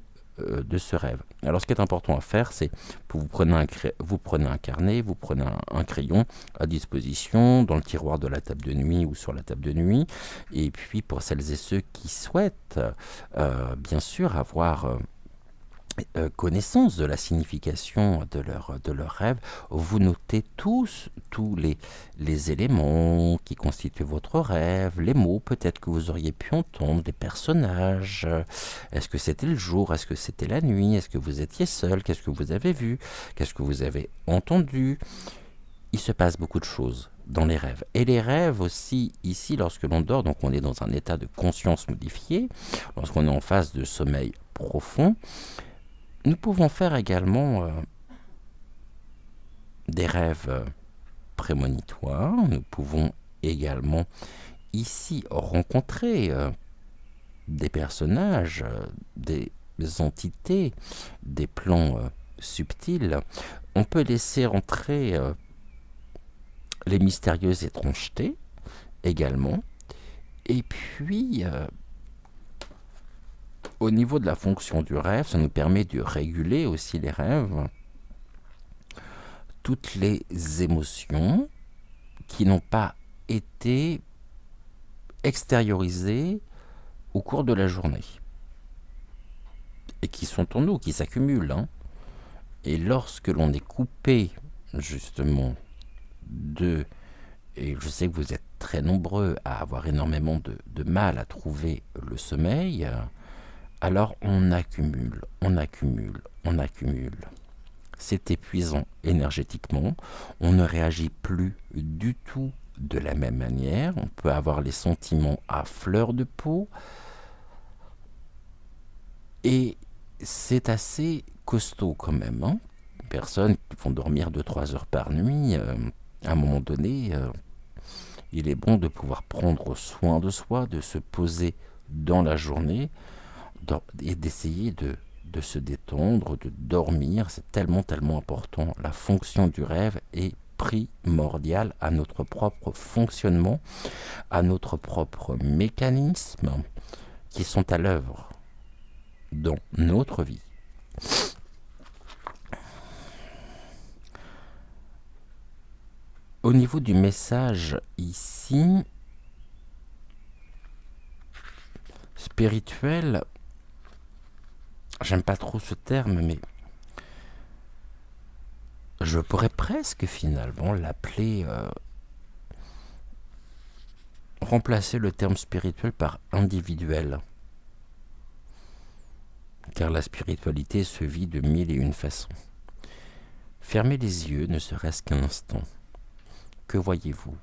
rêve. Alors ce qui est important à faire, c'est que vous prenez un carnet, vous prenez un crayon à disposition dans le tiroir de la table de nuit ou sur la table de nuit, et puis pour celles et ceux qui souhaitent bien sûr avoir connaissance de la signification de leur rêve, vous notez tous les éléments qui constituent votre rêve, les mots peut-être que vous auriez pu entendre, les personnages, est-ce que c'était le jour, est-ce que c'était la nuit, est-ce que vous étiez seul, qu'est-ce que vous avez vu, qu'est-ce que vous avez entendu. Il se passe beaucoup de choses dans les rêves. Et les rêves aussi, ici, lorsque l'on dort, donc on est dans un état de conscience modifié, lorsqu'on est en phase de sommeil profond, nous pouvons faire également des rêves prémonitoires. Nous pouvons également ici rencontrer des personnages, des entités, des plans subtils. On peut laisser entrer les mystérieuses étrangetés également. Et puis au niveau de la fonction du rêve, ça nous permet de réguler aussi les rêves, toutes les émotions qui n'ont pas été extériorisées au cours de la journée et qui sont en nous, qui s'accumulent. Et lorsque l'on est coupé justement et je sais que vous êtes très nombreux à avoir énormément de mal à trouver le sommeil, alors on accumule. C'est épuisant énergétiquement. On ne réagit plus du tout de la même manière. On peut avoir les sentiments à fleur de peau. Et c'est assez costaud quand même. Personnes qui vont dormir 2-3 heures par nuit, à un moment donné, il est bon de pouvoir prendre soin de soi, de se poser dans la journée, et d'essayer de se détendre, de dormir. C'est tellement important. La fonction du rêve est primordiale à notre propre fonctionnement, à notre propre mécanisme qui sont à l'œuvre dans notre vie. Au niveau du message ici, spirituel, j'aime pas trop ce terme, mais je pourrais presque finalement l'appeler remplacez le terme spirituel par individuel. Car la spiritualité se vit de mille et une façons. Fermez les yeux, ne serait-ce qu'un instant. Que voyez-vous?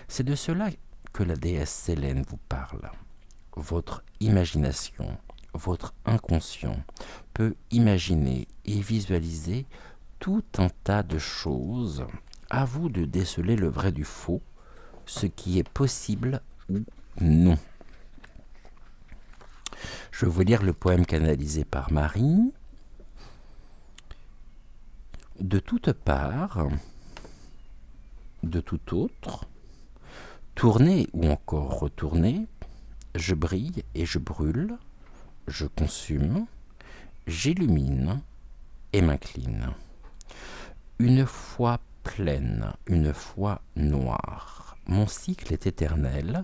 C'est de cela que la déesse Sélène vous parle. Votre imagination, votre inconscient peut imaginer et visualiser tout un tas de choses. À vous de déceler le vrai du faux, ce qui est possible ou non. Je vais vous lire le poème canalisé par Marie. De toutes parts, de tout autre, tourner ou encore retourner, je brille et je brûle, je consume, j'illumine et m'incline. Une fois pleine, une fois noire, mon cycle est éternel,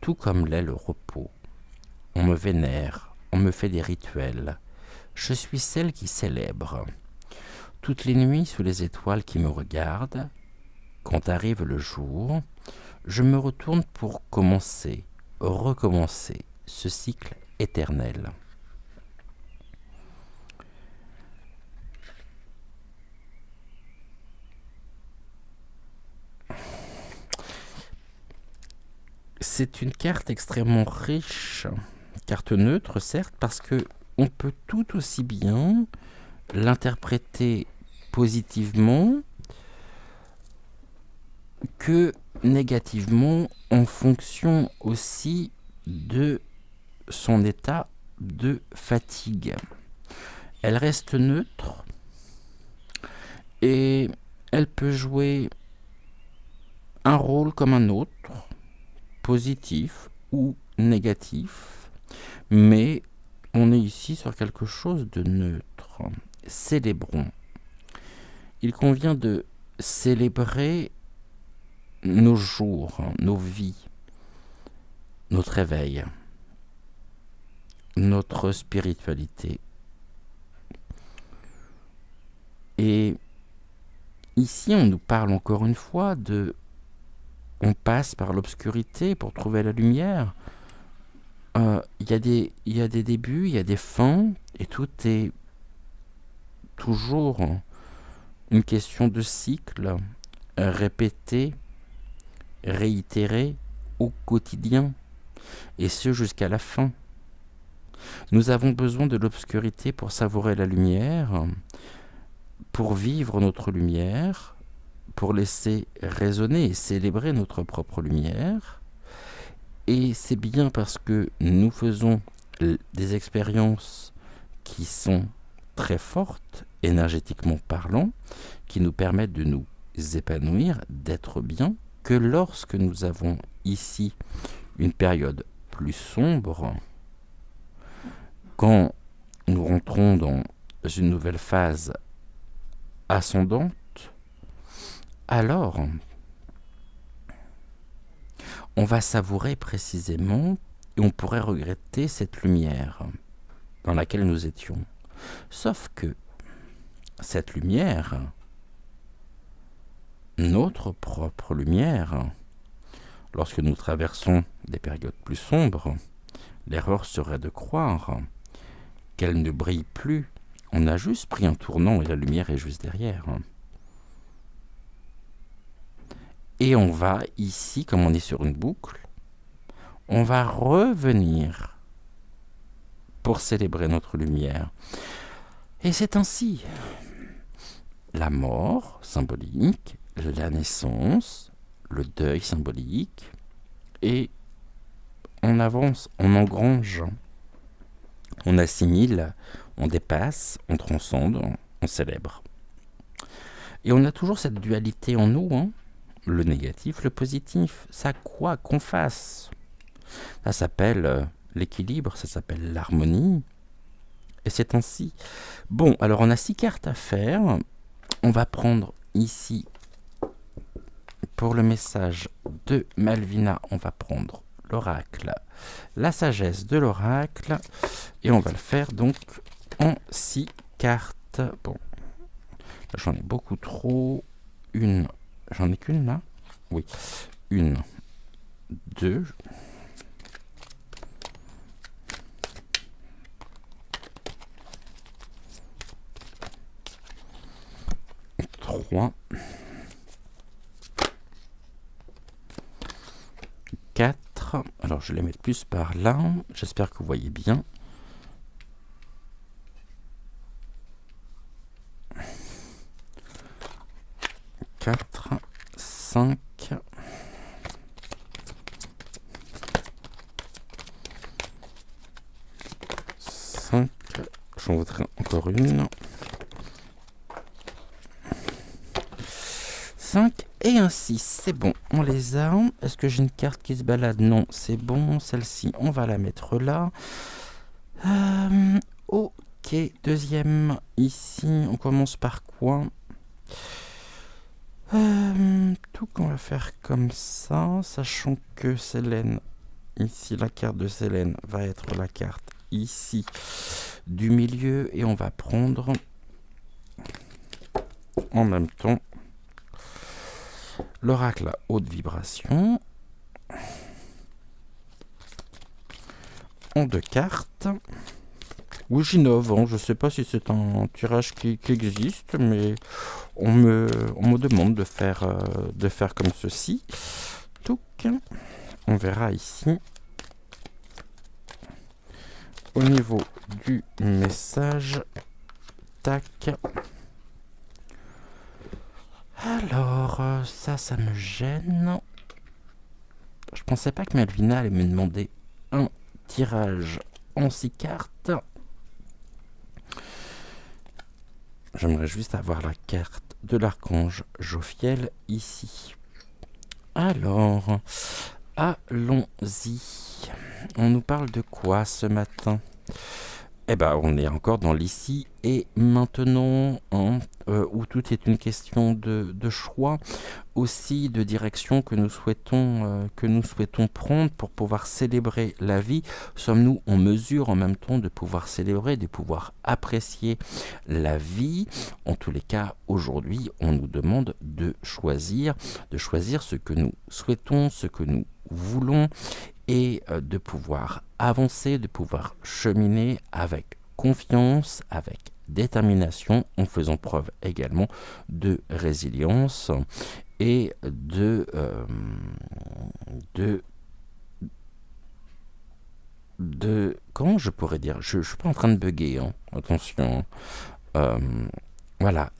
tout comme l'est le repos. On me vénère, on me fait des rituels, je suis celle qui célèbre. Toutes les nuits sous les étoiles qui me regardent, quand arrive le jour, je me retourne pour commencer, recommencer ce cycle éternel. C'est une carte extrêmement riche, carte neutre certes, parce que on peut tout aussi bien l'interpréter positivement que négativement en fonction aussi de son état de fatigue. Elle reste neutre et elle peut jouer un rôle comme un autre, positif ou négatif, mais on est ici sur quelque chose de neutre. Célébrons. Il convient de célébrer nos jours, nos vies, notre éveil, notre spiritualité. Et ici, on nous parle encore une fois de... On passe par l'obscurité pour trouver la lumière. Il y a des débuts, il y a des fins, et tout est toujours une question de cycle, répété, réitéré au quotidien, et ce jusqu'à la fin. Nous avons besoin de l'obscurité pour savourer la lumière, pour vivre notre lumière, pour laisser résonner et célébrer notre propre lumière. Et c'est bien parce que nous faisons des expériences qui sont très fortes, énergétiquement parlant, qui nous permettent de nous épanouir, d'être bien, que lorsque nous avons ici une période plus sombre, quand nous rentrons dans une nouvelle phase ascendante, alors on va savourer précisément et on pourrait regretter cette lumière dans laquelle nous étions. Sauf que cette lumière, notre propre lumière, lorsque nous traversons des périodes plus sombres, l'erreur serait de croire qu'elle ne brille plus. On a juste pris un tournant et la lumière est juste derrière. Et on va ici, comme on est sur une boucle, on va revenir pour célébrer notre lumière. Et c'est ainsi. La mort symbolique, la naissance, le deuil symbolique, et on avance, on engrange, on assimile, on dépasse, on transcende, on célèbre. Et on a toujours cette dualité en nous, le négatif, le positif. Ça quoi qu'on fasse. Ça s'appelle l'équilibre, ça s'appelle l'harmonie. Et c'est ainsi. Bon, alors on a 6 cartes à faire. On va prendre ici, pour le message de Malvina, on va prendre l'oracle, la sagesse de l'oracle. Et on va le faire donc en 6 cartes. Bon, là, j'en ai beaucoup trop. J'en ai qu'une là. Oui, 1, 2, 3, 4. Alors je vais les mettre plus par là, j'espère que vous voyez bien. 4, 5, 5, j'en voudrais encore une. 5 et un 6, c'est bon, on les a. Est-ce que j'ai une carte qui se balade? Non, c'est bon, celle-ci, on va la mettre là. Ok, deuxième, ici, on commence par quoi? Tout qu'on va faire comme ça, sachant que Célène, ici la carte de Célène va être la carte ici du milieu, et on va prendre en même temps l'oracle à haute vibration en 2 cartes. Oui, j'innove, hein. Je ne sais pas si c'est un tirage qui existe, mais on me demande de faire comme ceci. Touc. On verra ici au niveau du message. Tac. Alors, ça me gêne. Je pensais pas que Melvina allait me demander un tirage en 6 cartes. J'aimerais juste avoir la carte de l'archange Jophiel ici. Alors, allons-y. On nous parle de quoi ce matin? Eh ben, on est encore dans l'ici et maintenant, hein, où tout est une question de choix, aussi de direction que nous souhaitons prendre pour pouvoir célébrer la vie. Sommes-nous en mesure en même temps de pouvoir célébrer, de pouvoir apprécier la vie? En tous les cas, aujourd'hui, on nous demande de choisir ce que nous souhaitons, ce que nous voulons, et de pouvoir avancer, de pouvoir cheminer avec confiance, avec détermination, en faisant preuve également de résilience et de comment je pourrais dire, je suis pas en train de bugger, hein, attention, voilà,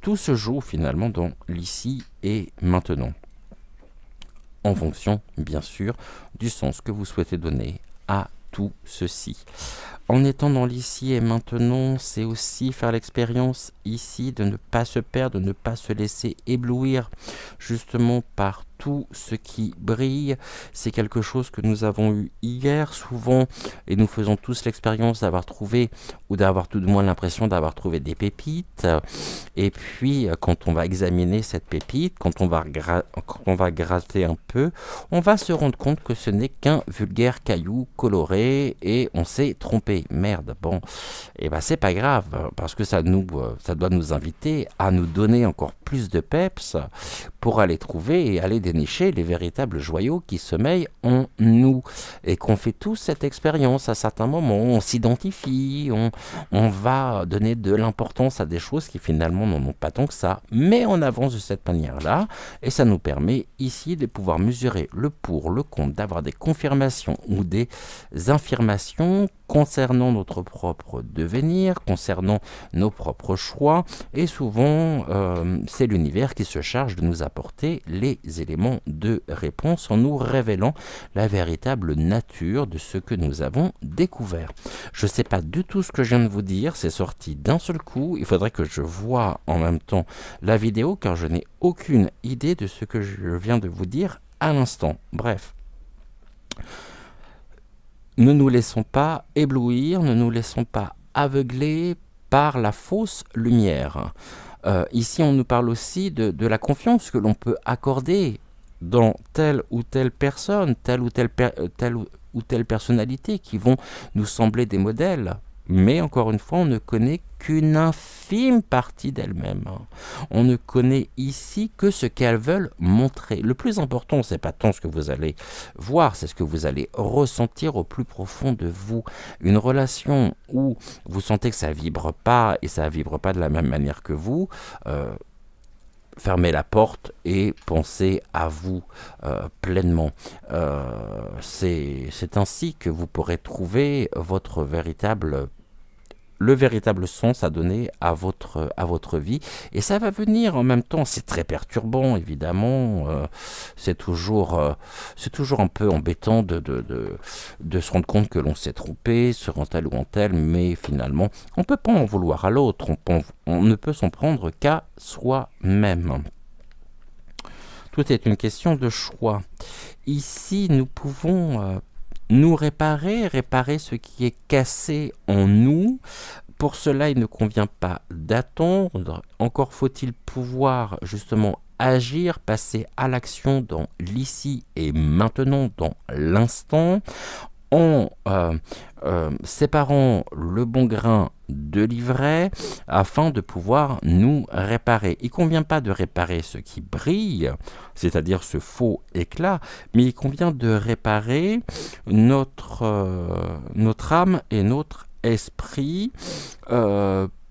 tout se joue finalement dans l'ici et maintenant, en fonction, bien sûr, du sens que vous souhaitez donner à tout ceci. En étant dans l'ici et maintenant, c'est aussi faire l'expérience ici de ne pas se perdre, de ne pas se laisser éblouir justement par tout ce qui brille. C'est quelque chose que nous avons eu hier souvent, et nous faisons tous l'expérience d'avoir trouvé, ou d'avoir tout de moins l'impression d'avoir trouvé des pépites. Et puis quand on va examiner cette pépite, quand on va gratter un peu, on va se rendre compte que ce n'est qu'un vulgaire caillou coloré et on s'est trompé. Merde, bon, et ben c'est pas grave, parce que ça doit nous inviter à nous donner encore plus de peps pour aller trouver et aller dénicher les véritables joyaux qui sommeillent en nous, et qu'on fait tous cette expérience à certains moments. On s'identifie, on va donner de l'importance à des choses qui finalement n'en ont pas tant que ça, mais on avance de cette manière-là, et ça nous permet ici de pouvoir mesurer le pour, le contre, d'avoir des confirmations ou des affirmations concernant notre propre devenir, concernant nos propres choix, et souvent c'est l'univers qui se charge de nous apporter les éléments de réponse en nous révélant la véritable nature de ce que nous avons découvert. Je ne sais pas du tout ce que je viens de vous dire, c'est sorti d'un seul coup, il faudrait que je voie en même temps la vidéo car je n'ai aucune idée de ce que je viens de vous dire à l'instant. Bref. Ne nous laissons pas éblouir, ne nous laissons pas aveugler par la fausse lumière. Ici, on nous parle aussi de la confiance que l'on peut accorder dans telle ou telle personne, telle ou telle personnalité qui vont nous sembler des modèles Mais encore une fois, on ne connaît qu'une infime partie d'elles-mêmes. On ne connaît ici que ce qu'elles veulent montrer. Le plus important, c'est pas tant ce que vous allez voir, c'est ce que vous allez ressentir au plus profond de vous. Une relation où vous sentez que ça vibre pas et ça vibre pas de la même manière que vous, fermez la porte et pensez à vous pleinement. C'est ainsi que vous pourrez trouver le véritable sens à donner à votre vie. Et ça va venir en même temps. C'est très perturbant, évidemment. C'est toujours un peu embêtant de se rendre compte que l'on s'est trompé sur un tel ou un tel, mais finalement, on ne peut pas en vouloir à l'autre. On ne peut s'en prendre qu'à soi-même. Tout est une question de choix. Ici, nous pouvons nous réparer ce qui est cassé en nous. Pour cela, il ne convient pas d'attendre. Encore faut-il pouvoir justement agir, passer à l'action dans l'ici et maintenant, dans l'instant, en séparant le bon grain de l'ivraie afin de pouvoir nous réparer. Il ne convient pas de réparer ce qui brille, c'est-à-dire ce faux éclat, mais il convient de réparer notre âme et notre esprit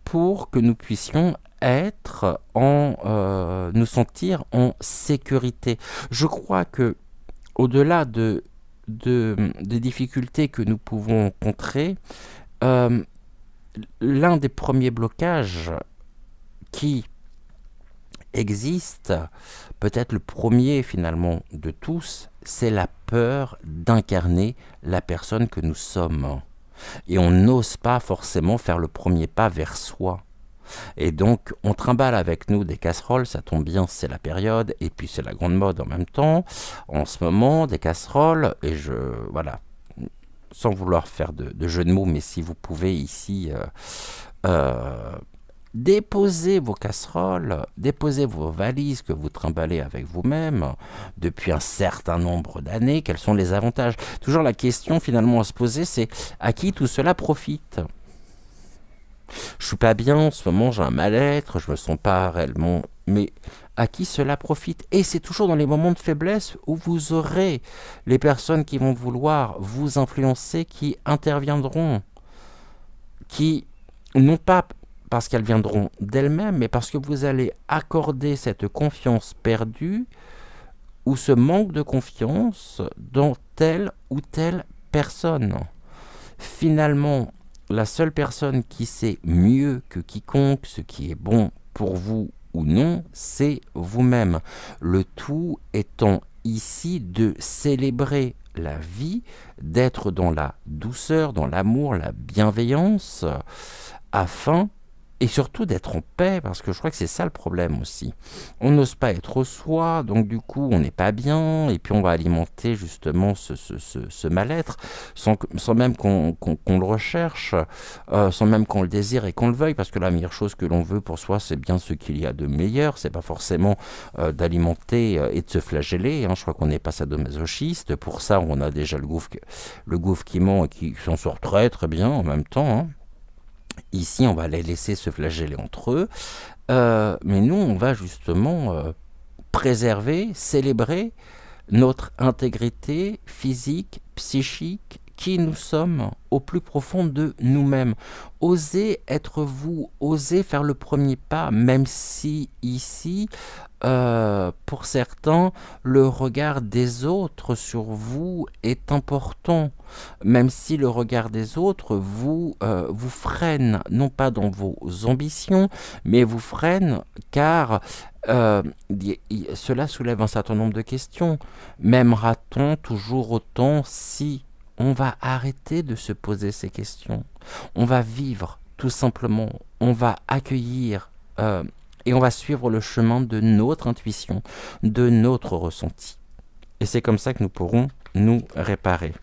pour que nous puissions nous sentir en sécurité. Je crois que au-delà des difficultés que nous pouvons rencontrer, l'un des premiers blocages qui existe, peut-être le premier finalement de tous, c'est la peur d'incarner la personne que nous sommes. Et on n'ose pas forcément faire le premier pas vers soi. Et donc, on trimballe avec nous des casseroles, ça tombe bien, c'est la période, et puis c'est la grande mode en même temps. En ce moment, des casseroles, et voilà, sans vouloir faire de jeu de mots, mais si vous pouvez ici déposez vos casseroles, déposez vos valises que vous trimballez avec vous-même depuis un certain nombre d'années, quels sont les avantages? Toujours la question finalement à se poser, c'est à qui tout cela profite? Je suis pas bien en ce moment, j'ai un mal-être, je me sens pas réellement, mais à qui cela profite? Et c'est toujours dans les moments de faiblesse où vous aurez les personnes qui vont vouloir vous influencer, qui interviendront, qui non pas parce qu'elles viendront d'elles-mêmes, mais parce que vous allez accorder cette confiance perdue ou ce manque de confiance dans telle ou telle personne. Finalement, la seule personne qui sait mieux que quiconque ce qui est bon pour vous ou non, c'est vous-même. Le tout étant ici de célébrer la vie, d'être dans la douceur, dans l'amour, la bienveillance, afin et surtout d'être en paix, parce que je crois que c'est ça le problème aussi. On n'ose pas être soi, donc du coup on n'est pas bien, et puis on va alimenter justement ce mal-être, sans même qu'on le recherche, sans même qu'on le désire et qu'on le veuille, parce que la meilleure chose que l'on veut pour soi, c'est bien ce qu'il y a de meilleur, c'est pas forcément d'alimenter et de se flageller, hein. Je crois qu'on n'est pas sadomasochiste, pour ça on a déjà le gouffre qui ment et qui s'en sort très très bien en même temps, hein. Ici, on va les laisser se flageller entre eux, mais nous, on va justement préserver, célébrer notre intégrité physique, psychique, qui nous sommes au plus profond de nous-mêmes. Osez être vous, osez faire le premier pas, même si ici, pour certains, le regard des autres sur vous est important, même si le regard des autres vous freine, non pas dans vos ambitions, mais vous freine car cela soulève un certain nombre de questions. M'aimera-t-on toujours autant si on va arrêter de se poser ces questions? On va vivre tout simplement, on va accueillir et on va suivre le chemin de notre intuition, de notre ressenti. Et c'est comme ça que nous pourrons nous réparer.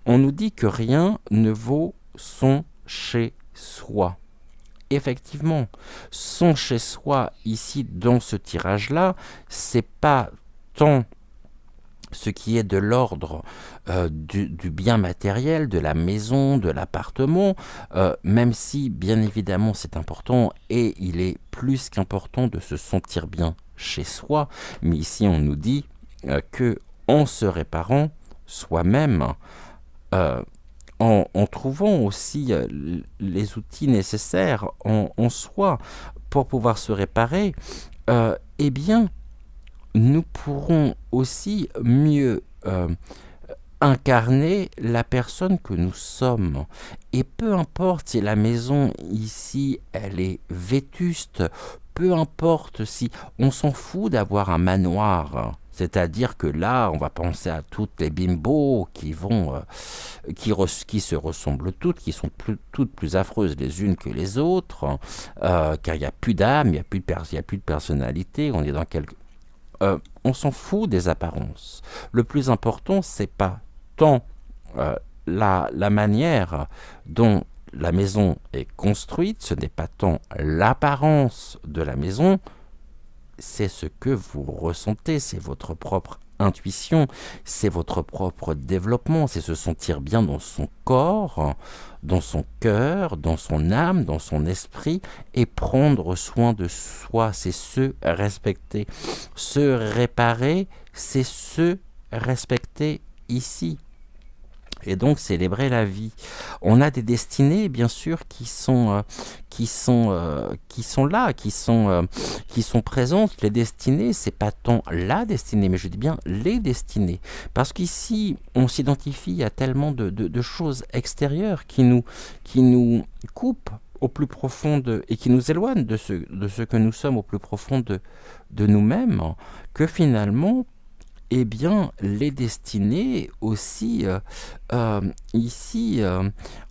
On nous dit que rien ne vaut son chez soi. Effectivement, son chez soi, ici, dans ce tirage-là, c'est pas tant ce qui est de l'ordre du bien matériel, de la maison, de l'appartement, même si bien évidemment c'est important et il est plus qu'important de se sentir bien chez soi, mais ici on nous dit que en se réparant soi-même, euh, en trouvant aussi les outils nécessaires en soi pour pouvoir se réparer, eh bien, nous pourrons aussi mieux incarner la personne que nous sommes. Et peu importe si la maison ici, elle est vétuste, peu importe si on s'en fout d'avoir un manoir. C'est-à-dire que là, on va penser à toutes les bimbos qui vont, qui se ressemblent toutes, qui sont toutes plus affreuses les unes que les autres, car il n'y a plus d'âme, il n'y a plus de personnalité. On est dans quelque on s'en fout des apparences. Le plus important, c'est pas tant la manière dont la maison est construite, ce n'est pas tant l'apparence de la maison, c'est ce que vous ressentez, c'est votre propre intuition, c'est votre propre développement, c'est se sentir bien dans son corps, dans son cœur, dans son âme, dans son esprit, et prendre soin de soi, c'est se respecter. Se réparer, c'est se respecter ici. Et donc célébrer la vie. On a des destinées, bien sûr, qui sont là, qui sont présentes. Les destinées, c'est pas tant la destinée, mais je dis bien les destinées, parce qu'ici, on s'identifie à tellement de choses extérieures qui nous coupent au plus profond et qui nous éloignent de ce que nous sommes au plus profond de nous-mêmes, que finalement, eh bien, les destinées aussi, ici,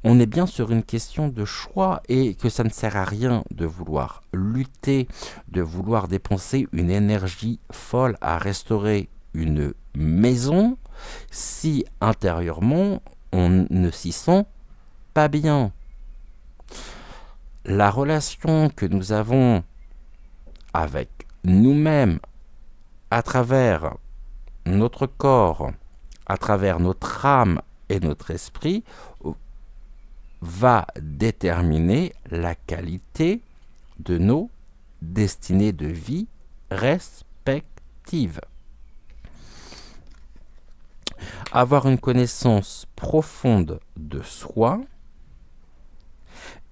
on est bien sur une question de choix et que ça ne sert à rien de vouloir lutter, de vouloir dépenser une énergie folle à restaurer une maison si intérieurement on ne s'y sent pas bien. La relation que nous avons avec nous-mêmes à travers notre corps, à travers notre âme et notre esprit, va déterminer la qualité de nos destinées de vie respectives. Avoir une connaissance profonde de soi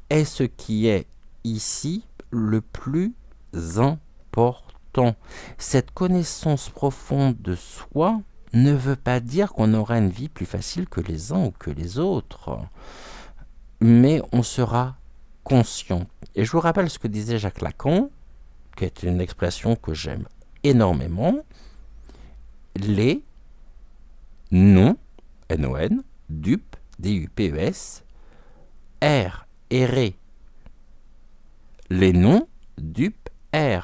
est ce qui est ici le plus important. Cette connaissance profonde de soi ne veut pas dire qu'on aura une vie plus facile que les uns ou que les autres, mais on sera conscient. Et je vous rappelle ce que disait Jacques Lacan, qui est une expression que j'aime énormément. Les non, N-O-N, dupes, D-U-P-E-S, errer. Les non, dupes,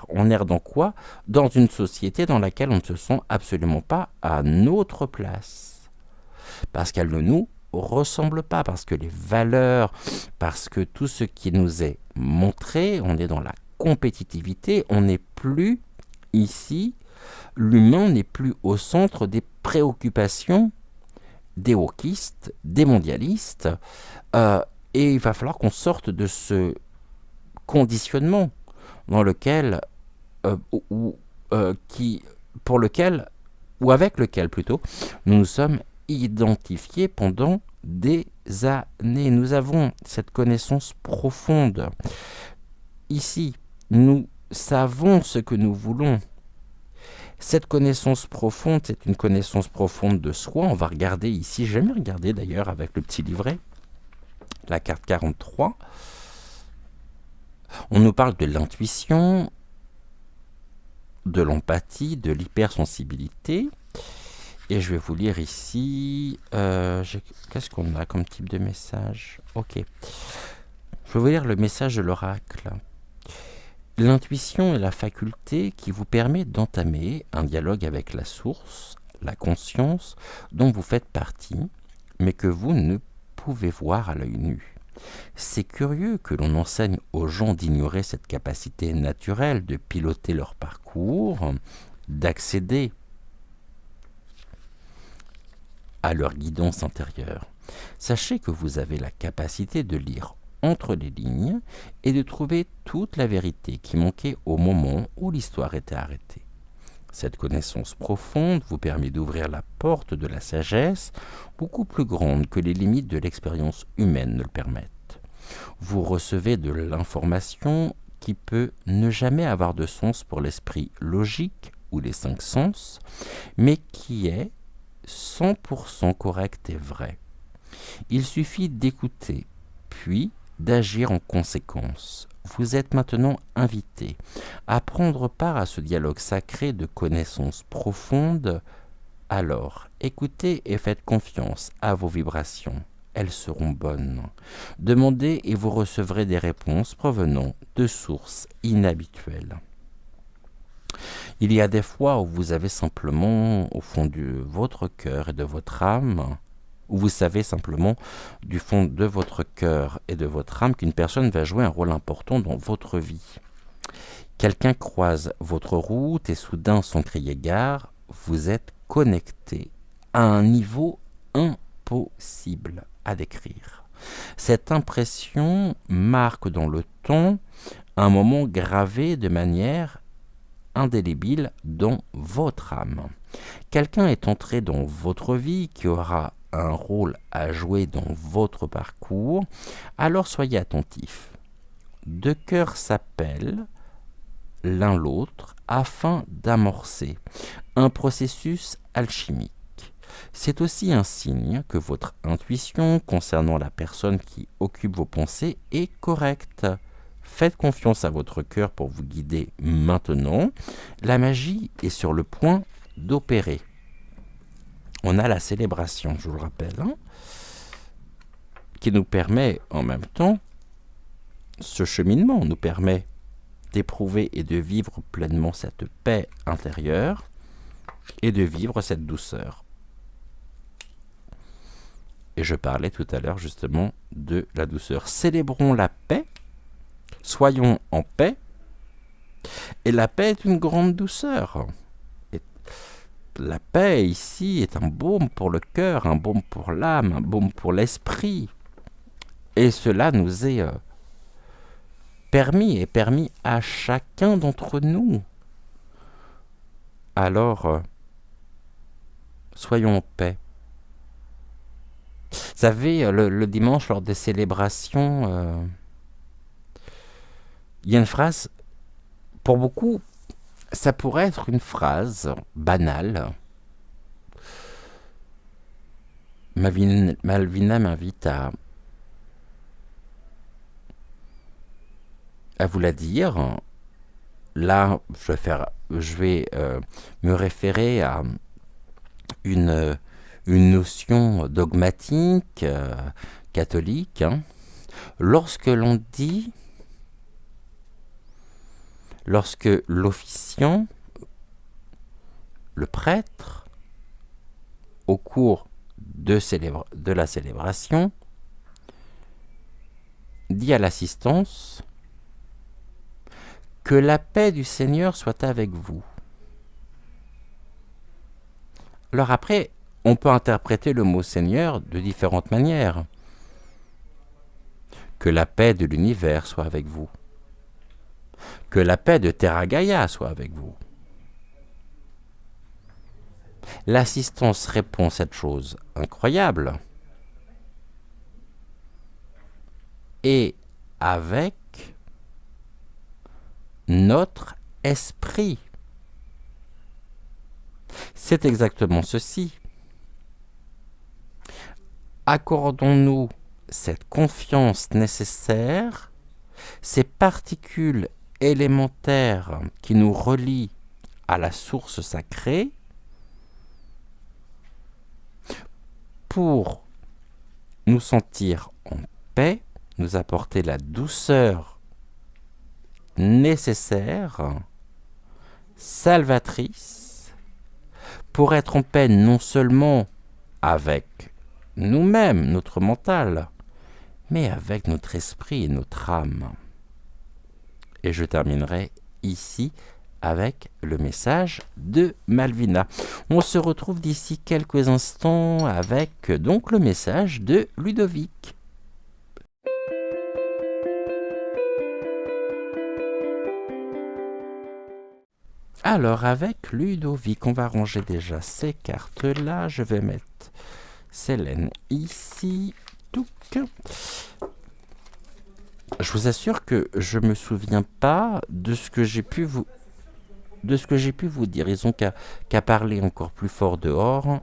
on erre dans quoi? Dans une société dans laquelle on ne se sent absolument pas à notre place. Parce qu'elle ne nous ressemble pas, parce que les valeurs, parce que tout ce qui nous est montré, on est dans la compétitivité, on n'est plus ici, l'humain n'est plus au centre des préoccupations des wokistes, des mondialistes, et il va falloir qu'on sorte de ce conditionnement dans lequel, pour lequel, ou avec lequel plutôt, nous nous sommes identifiés pendant des années. Nous avons cette connaissance profonde. Ici, nous savons ce que nous voulons. Cette connaissance profonde, c'est une connaissance profonde de soi. On va regarder ici, j'ai jamais regardé d'ailleurs avec le petit livret, la carte 43. On nous parle de l'intuition, de l'empathie, de l'hypersensibilité. Et je vais vous lire ici. Qu'est-ce qu'on a comme type de message? Ok. Je vais vous lire le message de l'oracle. L'intuition est la faculté qui vous permet d'entamer un dialogue avec la source, la conscience dont vous faites partie, mais que vous ne pouvez voir à l'œil nu. C'est curieux que l'on enseigne aux gens d'ignorer cette capacité naturelle de piloter leur parcours, d'accéder à leur guidance intérieure. Sachez que vous avez la capacité de lire entre les lignes et de trouver toute la vérité qui manquait au moment où l'histoire était arrêtée. Cette connaissance profonde vous permet d'ouvrir la porte de la sagesse, beaucoup plus grande que les limites de l'expérience humaine ne le permettent. Vous recevez de l'information qui peut ne jamais avoir de sens pour l'esprit logique ou les 5 sens, mais qui est 100% correcte et vraie. Il suffit d'écouter, puis d'agir en conséquence. Vous êtes maintenant invité à prendre part à ce dialogue sacré de connaissances profondes. Alors, écoutez et faites confiance à vos vibrations. Elles seront bonnes. Demandez et vous recevrez des réponses provenant de sources inhabituelles. Il y a des fois où vous avez simplement, au fond de votre cœur et de votre âme, où vous savez simplement du fond de votre cœur et de votre âme qu'une personne va jouer un rôle important dans votre vie. Quelqu'un croise votre route et soudain, sans crier gare, vous êtes connecté à un niveau impossible à décrire. Cette impression marque dans le temps un moment gravé de manière indélébile dans votre âme. Quelqu'un est entré dans votre vie qui aura un rôle à jouer dans votre parcours, alors soyez attentifs. Deux cœurs s'appellent l'un l'autre afin d'amorcer un processus alchimique. C'est aussi un signe que votre intuition concernant la personne qui occupe vos pensées est correcte. Faites confiance à votre cœur pour vous guider maintenant. La magie est sur le point d'opérer. On a la célébration, je vous le rappelle, qui nous permet en même temps, ce cheminement nous permet d'éprouver et de vivre pleinement cette paix intérieure et de vivre cette douceur. Et je parlais tout à l'heure justement de la douceur. Célébrons la paix, soyons en paix, et la paix est une grande douceur. La paix ici est un baume pour le cœur, un baume pour l'âme, un baume pour l'esprit. Et cela nous est permis à chacun d'entre nous. Alors, soyons en paix. Vous savez, le dimanche, lors des célébrations, il y a une phrase, pour beaucoup, ça pourrait être une phrase banale. Malvina m'invite à vous la dire. Là, je vais me référer à une notion dogmatique catholique. Lorsque l'officiant, le prêtre, au cours de la célébration, dit à l'assistance que la paix du Seigneur soit avec vous. Alors après, on peut interpréter le mot Seigneur de différentes manières. Que la paix de l'univers soit avec vous. Que la paix de Terra Gaia soit avec vous. L'assistance répond cette chose incroyable. Et avec notre esprit. C'est exactement ceci. Accordons-nous cette confiance nécessaire, ces particules élémentaires qui nous relient à la source sacrée, pour nous sentir en paix, nous apporter la douceur nécessaire, salvatrice, pour être en paix non seulement avec nous-mêmes, notre mental, mais avec notre esprit et notre âme. Et je terminerai ici avec le message de Malvina. On se retrouve d'ici quelques instants avec donc le message de Ludovic. Alors avec Ludovic, on va ranger déjà ces cartes-là. Je vais mettre Célène ici. Touc. Je vous assure que je me souviens pas de ce que j'ai pu vous dire. Ils ont qu'à parler encore plus fort dehors.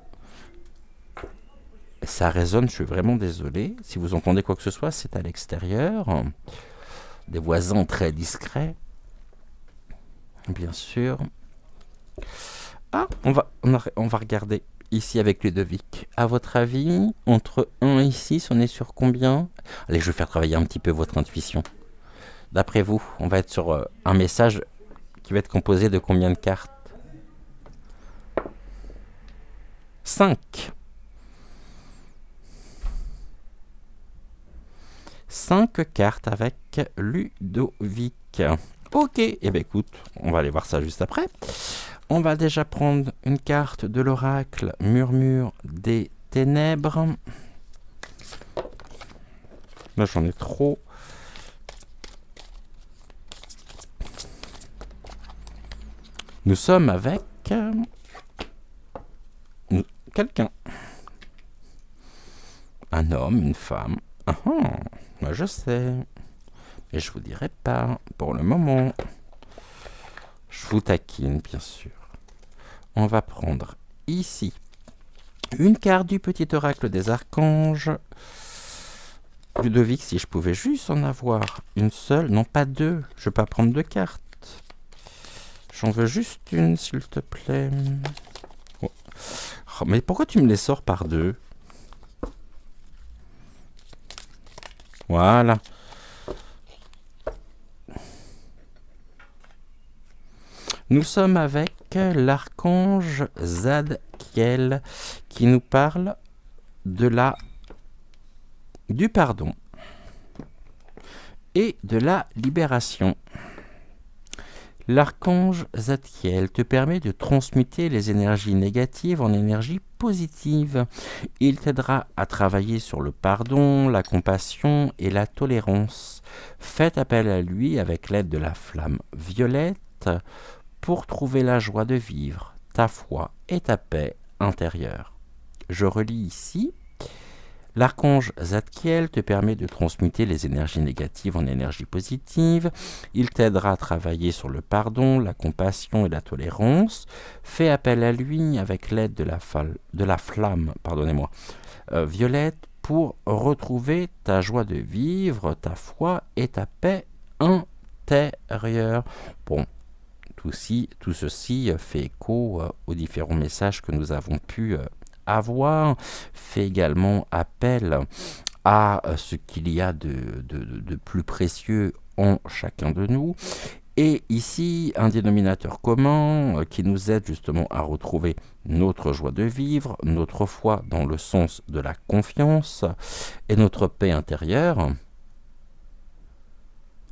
Ça résonne, je suis vraiment désolé. Si vous entendez quoi que ce soit, c'est à l'extérieur. Des voisins très discrets. Bien sûr. Ah, on va regarder ici avec Ludovic. À votre avis, entre 1 et 6, on est sur combien? Allez, je vais faire travailler un petit peu votre intuition. D'après vous, on va être sur un message qui va être composé de combien de cartes? 5. 5 cartes avec Ludovic. Ok, et bien écoute, on va aller voir ça juste après. On va déjà prendre une carte de l'oracle Murmure des Ténèbres. Là, j'en ai trop. Nous sommes avec quelqu'un. Un homme, une femme. Moi, je sais. Mais je vous dirai pas pour le moment. Je vous taquine, bien sûr. On va prendre ici une carte du petit oracle des archanges. Ludovic, si je pouvais juste en avoir une seule, non pas deux, je ne vais pas prendre 2 cartes. J'en veux juste une, s'il te plaît. Oh. Oh, mais pourquoi tu me les sors par 2? Voilà. Nous sommes avec l'archange Zadkiel qui nous parle de du pardon et de la libération. L'archange Zadkiel te permet de transmuter les énergies négatives en énergie positive. Il t'aidera à travailler sur le pardon, la compassion et la tolérance. Faites appel à lui avec l'aide de la flamme violette pour trouver la joie de vivre, ta foi et ta paix intérieure. Je relis ici. L'archange Zadkiel te permet de transmuter les énergies négatives en énergie positive. Il t'aidera à travailler sur le pardon, la compassion et la tolérance. Fais appel à lui avec l'aide de la flamme violette pour retrouver ta joie de vivre, ta foi et ta paix intérieure. Bon, tout ceci fait écho aux différents messages que nous avons pu avoir, fait également appel à ce qu'il y a de plus précieux en chacun de nous. Et ici, un dénominateur commun qui nous aide justement à retrouver notre joie de vivre, notre foi dans le sens de la confiance et notre paix intérieure.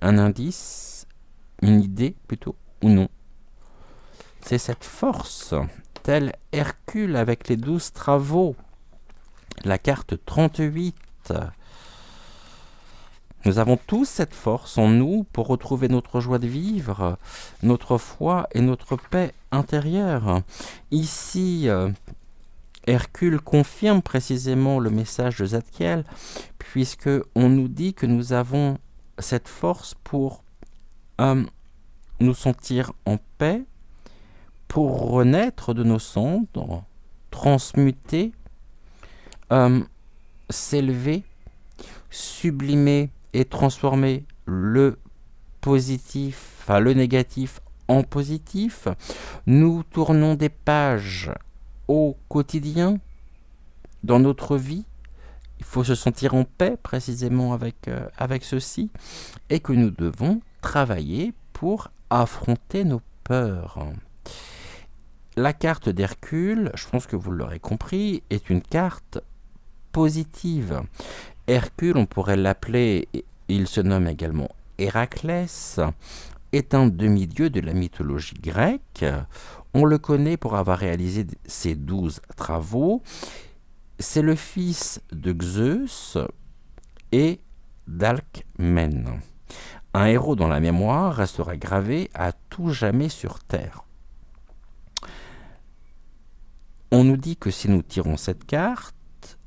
Un indice, une idée plutôt, ou non? C'est cette force, tel Hercule avec les 12 travaux. La carte 38. Nous avons tous cette force en nous pour retrouver notre joie de vivre, notre foi et notre paix intérieure. Ici, Hercule confirme précisément le message de Zadkiel, puisque on nous dit que nous avons cette force pour nous sentir en paix, pour renaître de nos cendres, transmuter, s'élever, sublimer et transformer le négatif en positif. Nous tournons des pages au quotidien, dans notre vie. Il faut se sentir en paix précisément avec ceci, et que nous devons travailler pour affronter nos peurs. La carte d'Hercule, je pense que vous l'aurez compris, est une carte positive. Hercule, on pourrait l'appeler, il se nomme également Héraclès, est un demi-dieu de la mythologie grecque. On le connaît pour avoir réalisé ses 12 travaux. C'est le fils de Zeus et d'Alcmène. Un héros dont la mémoire restera gravée à tout jamais sur Terre. On nous dit que si nous tirons cette carte,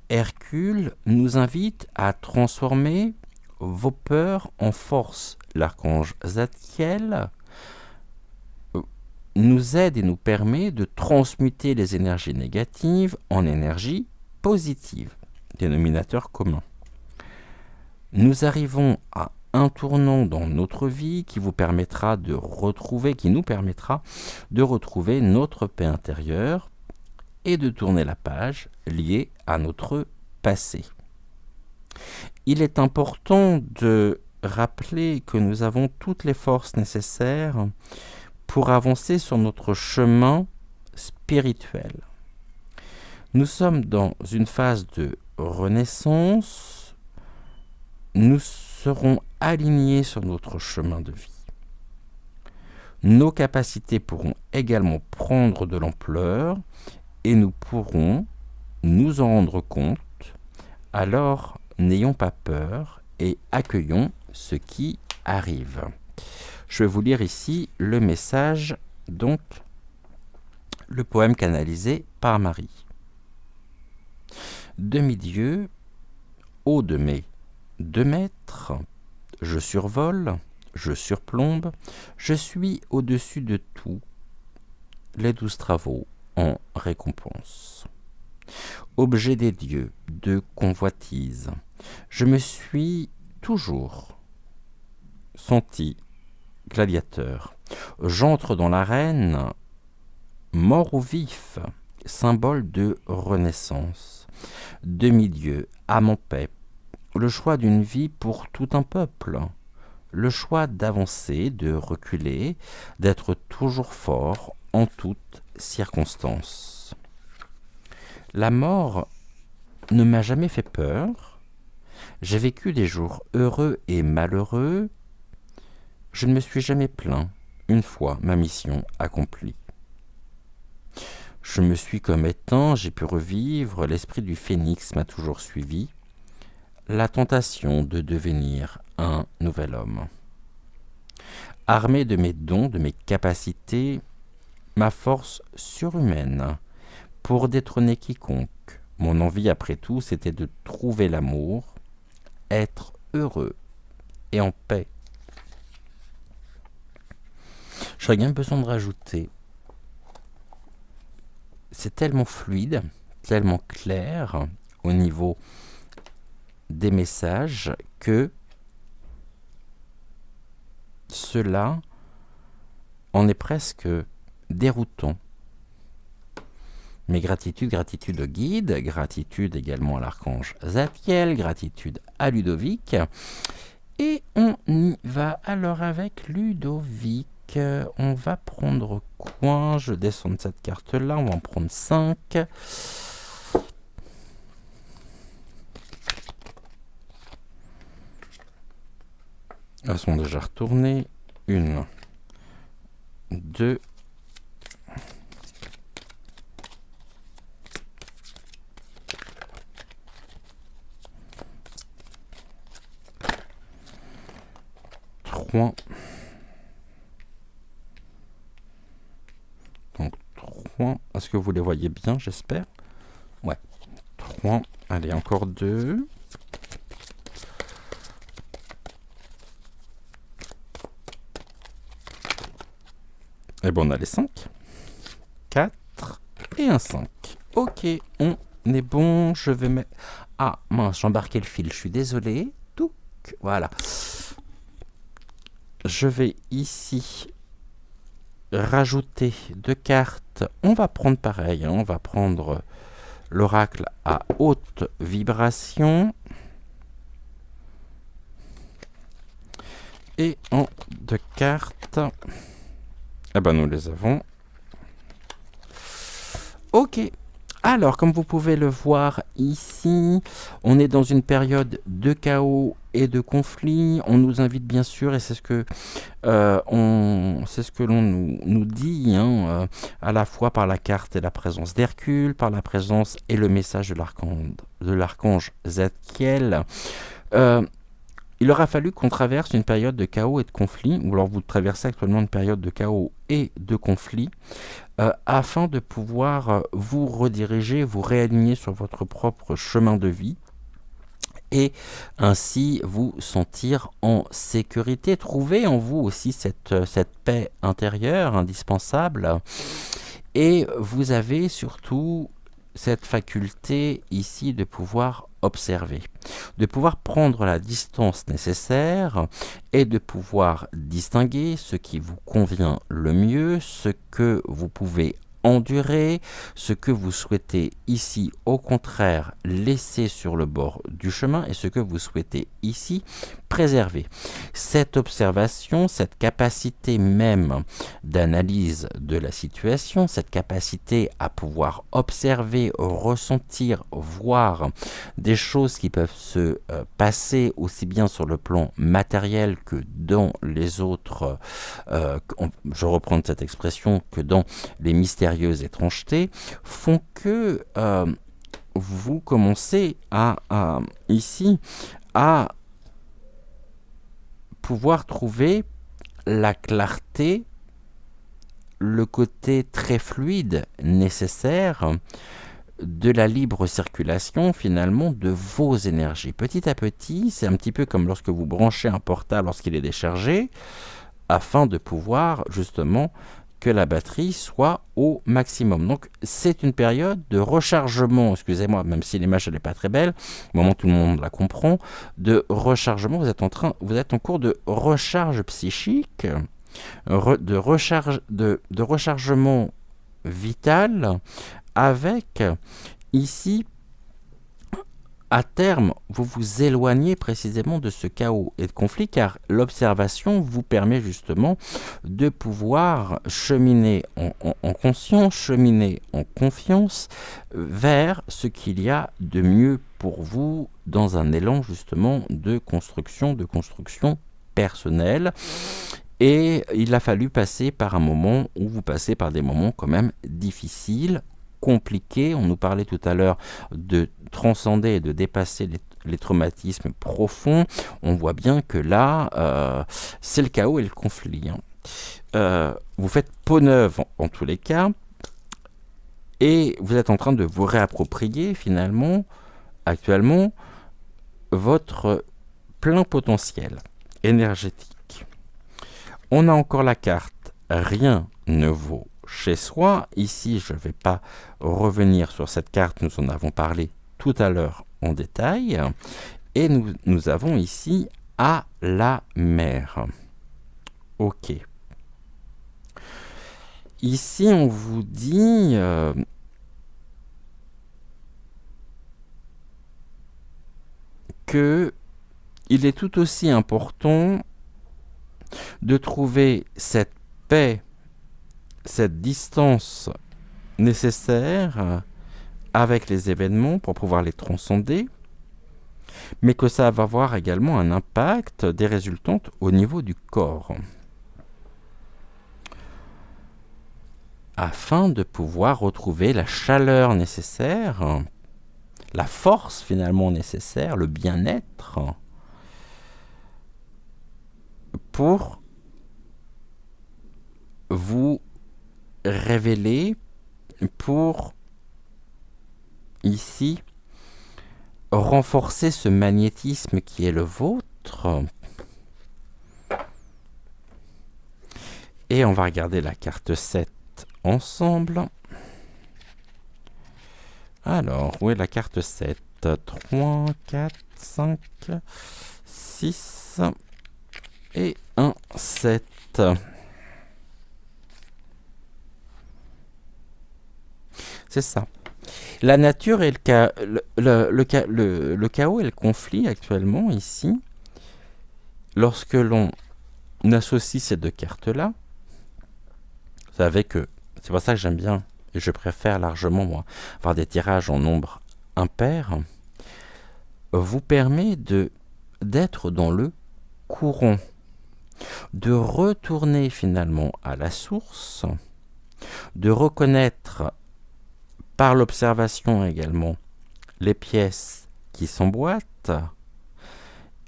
Hercule nous invite à transformer vos peurs en force. L'archange Zadkiel nous aide et nous permet de transmuter les énergies négatives en énergies positives, dénominateur commun. Nous arrivons à un tournant dans notre vie qui nous permettra de retrouver notre paix intérieure et de tourner la page liée à notre passé. Il est important de rappeler que nous avons toutes les forces nécessaires pour avancer sur notre chemin spirituel. Nous sommes dans une phase de renaissance. Nous serons alignés sur notre chemin de vie. Nos capacités pourront également prendre de l'ampleur et nous pourrons nous en rendre compte. Alors, n'ayons pas peur et accueillons ce qui arrive. Je vais vous lire ici le message, donc le poème canalisé par Marie. Demi-dieu, haut de mes 2 mètres, je survole, je surplombe, je suis au-dessus de tout, les 12 travaux en récompense. Objet des dieux, de convoitise, je me suis toujours senti gladiateur. J'entre dans l'arène, mort ou vif, symbole de renaissance. Demi-dieu, âme en paix, le choix d'une vie pour tout un peuple, le choix d'avancer, de reculer, d'être toujours fort en toutes circonstances. La mort ne m'a jamais fait peur. J'ai vécu des jours heureux et malheureux. Je ne me suis jamais plaint une fois ma mission accomplie. Je me suis comme éteint, j'ai pu revivre, l'esprit du phénix m'a toujours suivi. La tentation de devenir un nouvel homme. Armé de mes dons, de mes capacités, ma force surhumaine, pour détrôner quiconque, mon envie après tout, c'était de trouver l'amour, être heureux et en paix. J'aurais bien besoin de rajouter. C'est tellement fluide, tellement clair au niveau des messages que cela en est presque déroutant. Mais gratitude au guide, gratitude également à l'archange Zadkiel, gratitude à Ludovic. Et on y va alors avec Ludovic. On va prendre quoi? Je descends de cette carte-là, on va en prendre 5. Elles sont déjà retournées. 1, 2, 3. Donc 3. Est-ce que vous les voyez bien, j'espère? Ouais. 3. Allez, encore 2. Et bon, on a les 5. 4 et un 5. Ok, on est bon. Je vais mettre... Ah, mince, j'ai embarqué le fil. Je suis désolé. Touc, voilà. Je vais ici rajouter 2 cartes. On va prendre pareil. On va prendre l'oracle à haute vibration. Et en 2 cartes... Eh ben, nous les avons. Ok. Alors, comme vous pouvez le voir ici, on est dans une période de chaos et de conflit. On nous invite bien sûr, et c'est ce que c'est ce que l'on nous dit, hein, à la fois par la carte et la présence d'Hercule, par la présence et le message de l'archange Zadkiel. Il aura fallu qu'on traverse une période de chaos et de conflit, ou alors vous traversez actuellement une période de chaos et de conflit, afin de pouvoir vous rediriger, vous réaligner sur votre propre chemin de vie, et ainsi vous sentir en sécurité. Trouver en vous aussi cette paix intérieure indispensable, et vous avez surtout cette faculté ici de pouvoir observer, de pouvoir prendre la distance nécessaire et de pouvoir distinguer ce qui vous convient le mieux, ce que vous pouvez endurer, ce que vous souhaitez ici au contraire laisser sur le bord du chemin et ce que vous souhaitez ici préserver. Cette observation, cette capacité même d'analyse de la situation, cette capacité à pouvoir observer, ressentir, voir des choses qui peuvent se passer aussi bien sur le plan matériel que dans les autres, je reprends cette expression, que dans les mystérieuses étrangetés, font que vous commencez ici à pouvoir trouver la clarté, le côté très fluide nécessaire de la libre circulation finalement de vos énergies. Petit à petit, c'est un petit peu comme lorsque vous branchez un portable lorsqu'il est déchargé, afin de pouvoir justement que la batterie soit au maximum. Donc c'est une période de rechargement, excusez-moi, même si l'image n'est pas très belle, au moment où tout le monde la comprend, de rechargement. Vous êtes en cours de recharge psychique, de rechargement vital, avec ici, à terme, vous vous éloignez précisément de ce chaos et de conflit, car l'observation vous permet justement de pouvoir cheminer en conscience, cheminer en confiance vers ce qu'il y a de mieux pour vous dans un élan justement de construction personnelle. Et il a fallu passer par un moment où vous passez par des moments quand même difficiles, compliqué. On nous parlait tout à l'heure de transcender et de dépasser les traumatismes profonds. On voit bien que là, c'est le chaos et le conflit. Vous faites peau neuve en tous les cas, et vous êtes en train de vous réapproprier finalement, actuellement, votre plein potentiel énergétique. On a encore la carte « Rien ne vaut chez soi ». Ici, je ne vais pas revenir sur cette carte, nous en avons parlé tout à l'heure en détail. Et nous avons ici « à la mer ». Ok. Ici, on vous dit que il est tout aussi important de trouver cette paix, cette distance nécessaire avec les événements pour pouvoir les transcender, mais que ça va avoir également un impact des résultantes au niveau du corps, afin de pouvoir retrouver la chaleur nécessaire, la force finalement nécessaire, le bien-être, pour vous révéler, pour ici renforcer ce magnétisme qui est le vôtre. Et on va regarder la carte 7 ensemble. Alors, où est la carte 7 ? 3, 4, 5, 6 et 1, 7. C'est ça. La nature et le chaos et le conflit actuellement ici, lorsque l'on associe ces deux cartes-là, vous savez que c'est pour ça que j'aime bien et je préfère largement moi avoir des tirages en nombre impair, vous permet d'être dans le courant, de retourner finalement à la source, de reconnaître par l'observation également les pièces qui s'emboîtent,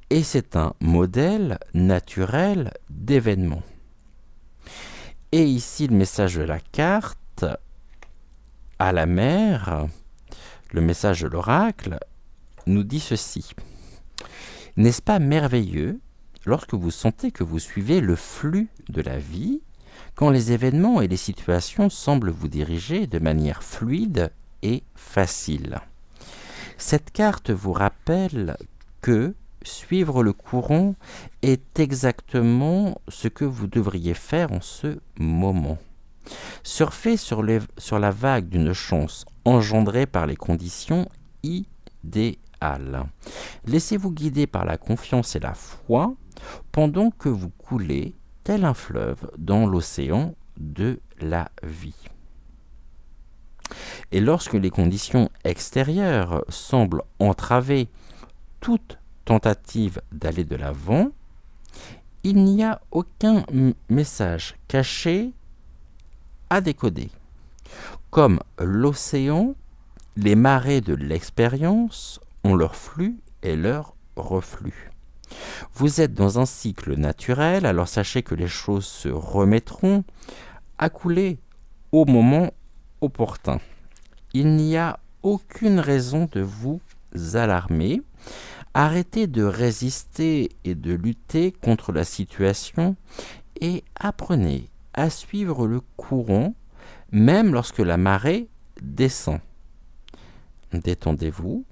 et c'est un modèle naturel d'événement. Et ici le message de la carte à la mère, le message de l'oracle, nous dit ceci. N'est-ce pas merveilleux lorsque vous sentez que vous suivez le flux de la vie, quand les événements et les situations semblent vous diriger de manière fluide et facile? Cette carte vous rappelle que suivre le courant est exactement ce que vous devriez faire en ce moment. Surfer sur la vague d'une chance engendrée par les conditions idéales. Laissez-vous guider par la confiance et la foi pendant que vous coulez tel un fleuve dans l'océan de la vie. Et lorsque les conditions extérieures semblent entraver toute tentative d'aller de l'avant, il n'y a aucun message caché à décoder. Comme l'océan, les marées de l'expérience ont leur flux et leur reflux. Vous êtes dans un cycle naturel, alors sachez que les choses se remettront à couler au moment opportun. Il n'y a aucune raison de vous alarmer. Arrêtez de résister et de lutter contre la situation et apprenez à suivre le courant, même lorsque la marée descend. Détendez-vous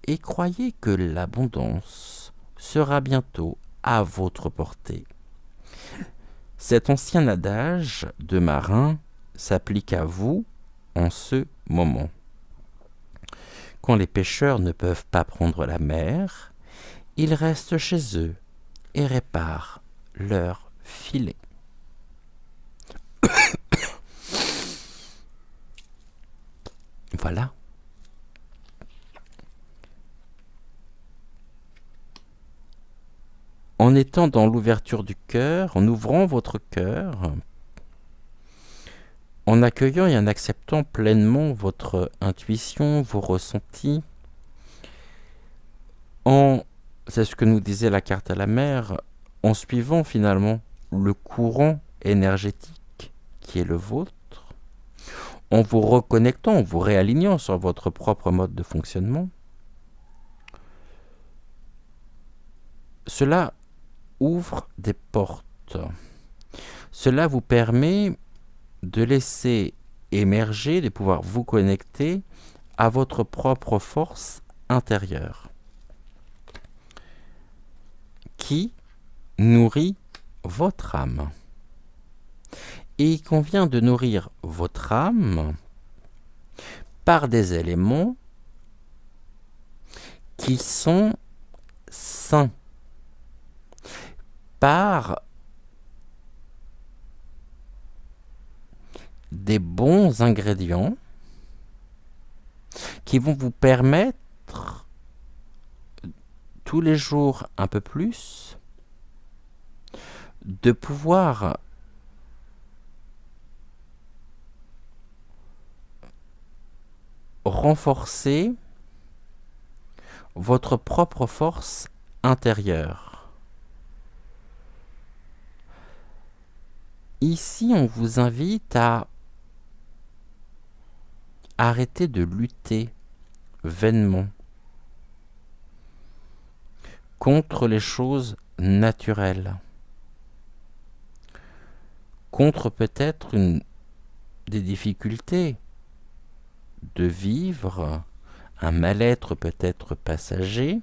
et croyez que l'abondance sera bientôt à votre portée. Cet ancien adage de marin s'applique à vous en ce moment. Quand les pêcheurs ne peuvent pas prendre la mer, ils restent chez eux et réparent leur filet. Voilà. En étant dans l'ouverture du cœur, en ouvrant votre cœur, en accueillant et en acceptant pleinement votre intuition, vos ressentis, c'est ce que nous disait la carte à la mer, en suivant finalement le courant énergétique qui est le vôtre, en vous reconnectant, en vous réalignant sur votre propre mode de fonctionnement, cela ouvre des portes. Cela vous permet de laisser émerger, de pouvoir vous connecter à votre propre force intérieure qui nourrit votre âme. Et il convient de nourrir votre âme par des éléments qui sont sains, par des bons ingrédients qui vont vous permettre tous les jours un peu plus de pouvoir renforcer votre propre force intérieure. Ici, on vous invite à arrêter de lutter vainement contre les choses naturelles, contre peut-être des difficultés de vivre, un mal-être peut-être passager,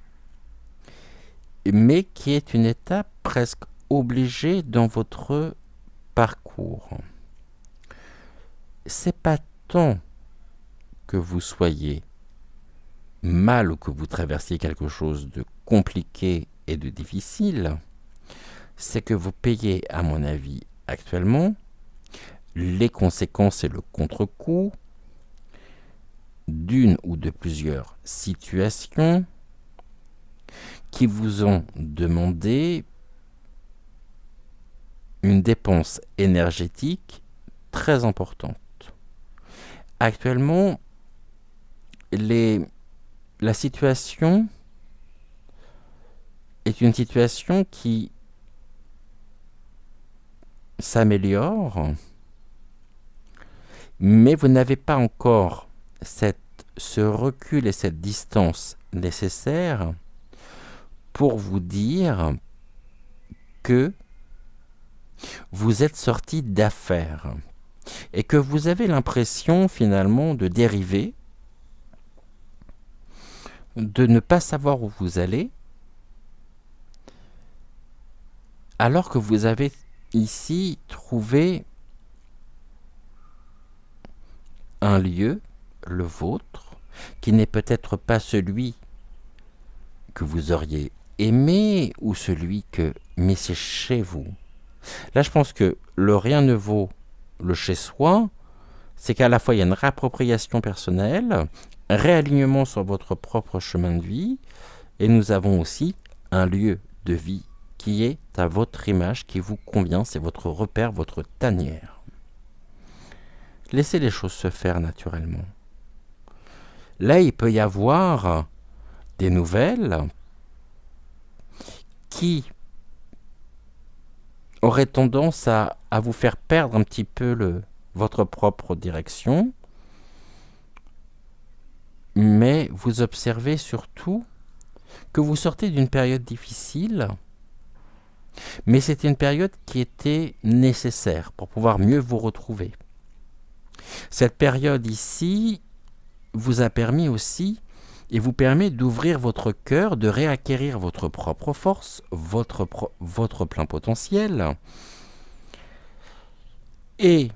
mais qui est une étape presque obligée dans votre parcours. C'est pas tant que vous soyez mal ou que vous traversiez quelque chose de compliqué et de difficile, c'est que vous payez, à mon avis, actuellement, les conséquences et le contre-coup d'une ou de plusieurs situations qui vous ont demandé une dépense énergétique très importante. Actuellement, la situation est une situation qui s'améliore, mais vous n'avez pas encore ce recul et cette distance nécessaire pour vous dire que vous êtes sorti d'affaires et que vous avez l'impression finalement de dériver, de ne pas savoir où vous allez, alors que vous avez ici trouvé un lieu, le vôtre, qui n'est peut-être pas celui que vous auriez aimé ou celui que... mais c'est chez vous. Là, je pense que le rien ne vaut le chez-soi, c'est qu'à la fois il y a une réappropriation personnelle, un réalignement sur votre propre chemin de vie, et nous avons aussi un lieu de vie qui est à votre image, qui vous convient, c'est votre repère, votre tanière. Laissez les choses se faire naturellement. Là, il peut y avoir des nouvelles qui auraient tendance à vous faire perdre un petit peu votre propre direction, mais vous observez surtout que vous sortez d'une période difficile, mais c'était une période qui était nécessaire pour pouvoir mieux vous retrouver. Cette période ici vous a permis aussi et vous permet d'ouvrir votre cœur, de réacquérir votre propre force, votre plein potentiel. Et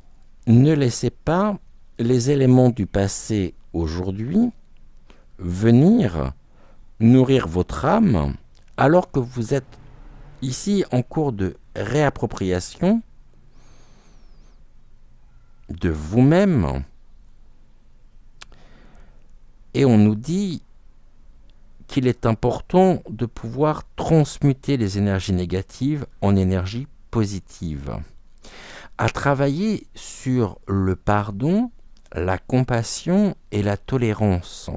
ne laissez pas les éléments du passé aujourd'hui venir nourrir votre âme alors que vous êtes ici en cours de réappropriation de vous-même. Et on nous dit qu'il est important de pouvoir transmuter les énergies négatives en énergies positives. À travailler sur le pardon, la compassion et la tolérance.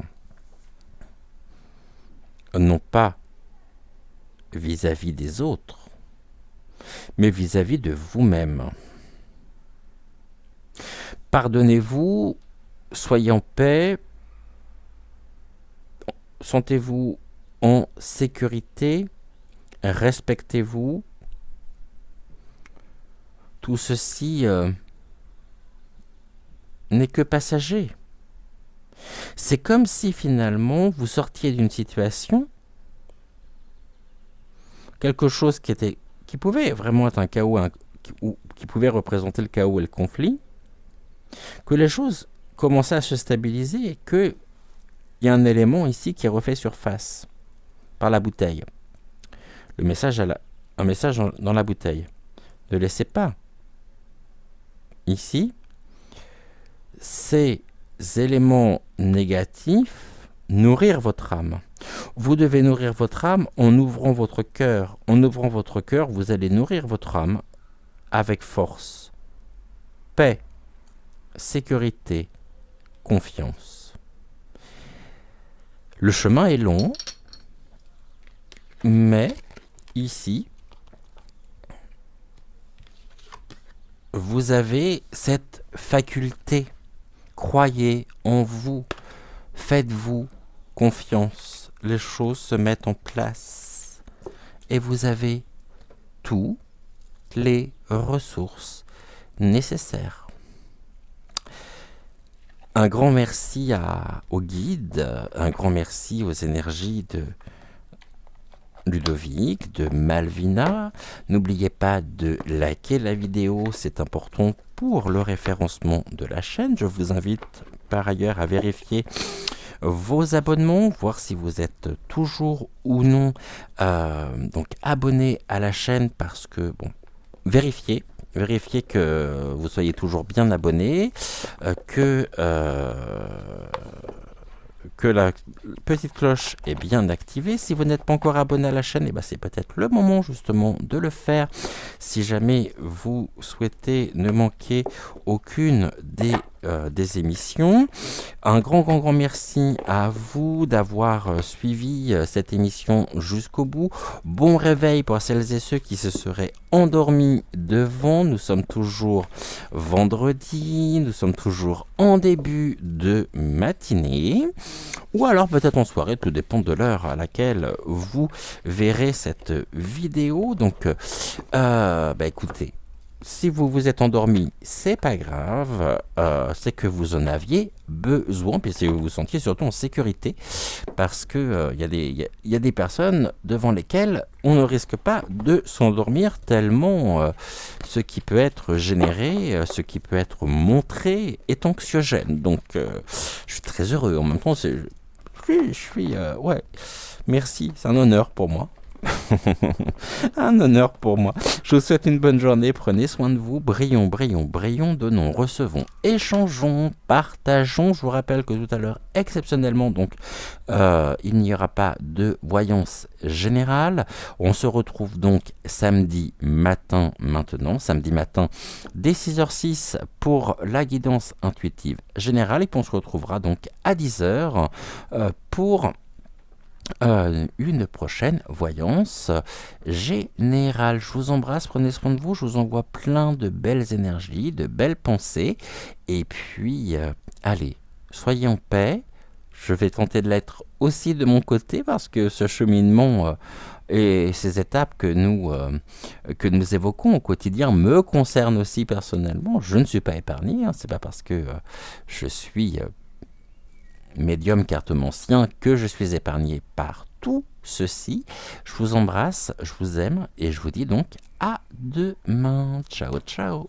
Non pas vis-à-vis des autres, mais vis-à-vis de vous-même. Pardonnez-vous, soyez en paix, sentez-vous en sécurité, respectez-vous. Tout ceci n'est que passager. C'est comme si finalement vous sortiez d'une situation, quelque chose qui pouvait vraiment être un chaos, qui pouvait représenter le chaos et le conflit, que les choses commençaient à se stabiliser et qu'il y a un élément ici qui refait surface par la bouteille. Un message dans la bouteille. Ne laissez pas ici ces éléments négatifs nourrir votre âme. Vous devez nourrir votre âme en ouvrant votre cœur. En ouvrant votre cœur, vous allez nourrir votre âme avec force, paix, sécurité, confiance. Le chemin est long, mais ici, vous avez cette faculté. Croyez en vous, faites-vous confiance, les choses se mettent en place et vous avez toutes les ressources nécessaires. Un grand merci au guide, un grand merci aux énergies de Ludovic, de Malvina. N'oubliez pas de liker la vidéo, c'est important pour le référencement de la chaîne. Je vous invite par ailleurs à vérifier vos abonnements, voir si vous êtes toujours ou non donc abonné à la chaîne, parce que bon, vérifiez que vous soyez toujours bien abonné, que que la petite cloche est bien activée. Si vous n'êtes pas encore abonné à la chaîne, c'est peut-être le moment justement de le faire. Si jamais vous souhaitez ne manquer aucune des émissions. Un grand merci à vous d'avoir suivi cette émission jusqu'au bout. Bon réveil pour celles et ceux qui se seraient endormis devant. Nous sommes toujours vendredi, nous sommes toujours en début de matinée, ou alors peut-être en soirée, tout dépend de l'heure à laquelle vous verrez cette vidéo. Donc, écoutez, si vous vous êtes endormi, c'est pas grave, c'est que vous en aviez besoin, puis si vous vous sentiez surtout en sécurité, parce que y a des personnes devant lesquelles on ne risque pas de s'endormir tellement ce qui peut être généré, ce qui peut être montré est anxiogène. Donc, je suis très heureux. En même temps, ouais, merci, c'est un honneur pour moi. Un honneur pour moi. Je vous souhaite une bonne journée, prenez soin de vous, brillons, donnons, recevons, échangeons, partageons. Je vous rappelle que tout à l'heure, exceptionnellement, donc, il n'y aura pas de voyance générale. On se retrouve donc samedi matin dès 6h06 pour la guidance intuitive générale, et puis on se retrouvera donc à 10h pour une prochaine voyance générale. Je vous embrasse, prenez soin de vous, je vous envoie plein de belles énergies, de belles pensées, et puis allez, soyez en paix. Je vais tenter de l'être aussi de mon côté, parce que ce cheminement et ces étapes que nous évoquons au quotidien me concernent aussi personnellement. Je ne suis pas épargné, c'est pas parce que je suis médium cartomancien que je suis épargné par tout ceci. Je vous embrasse, je vous aime, et je vous dis donc à demain. Ciao, ciao.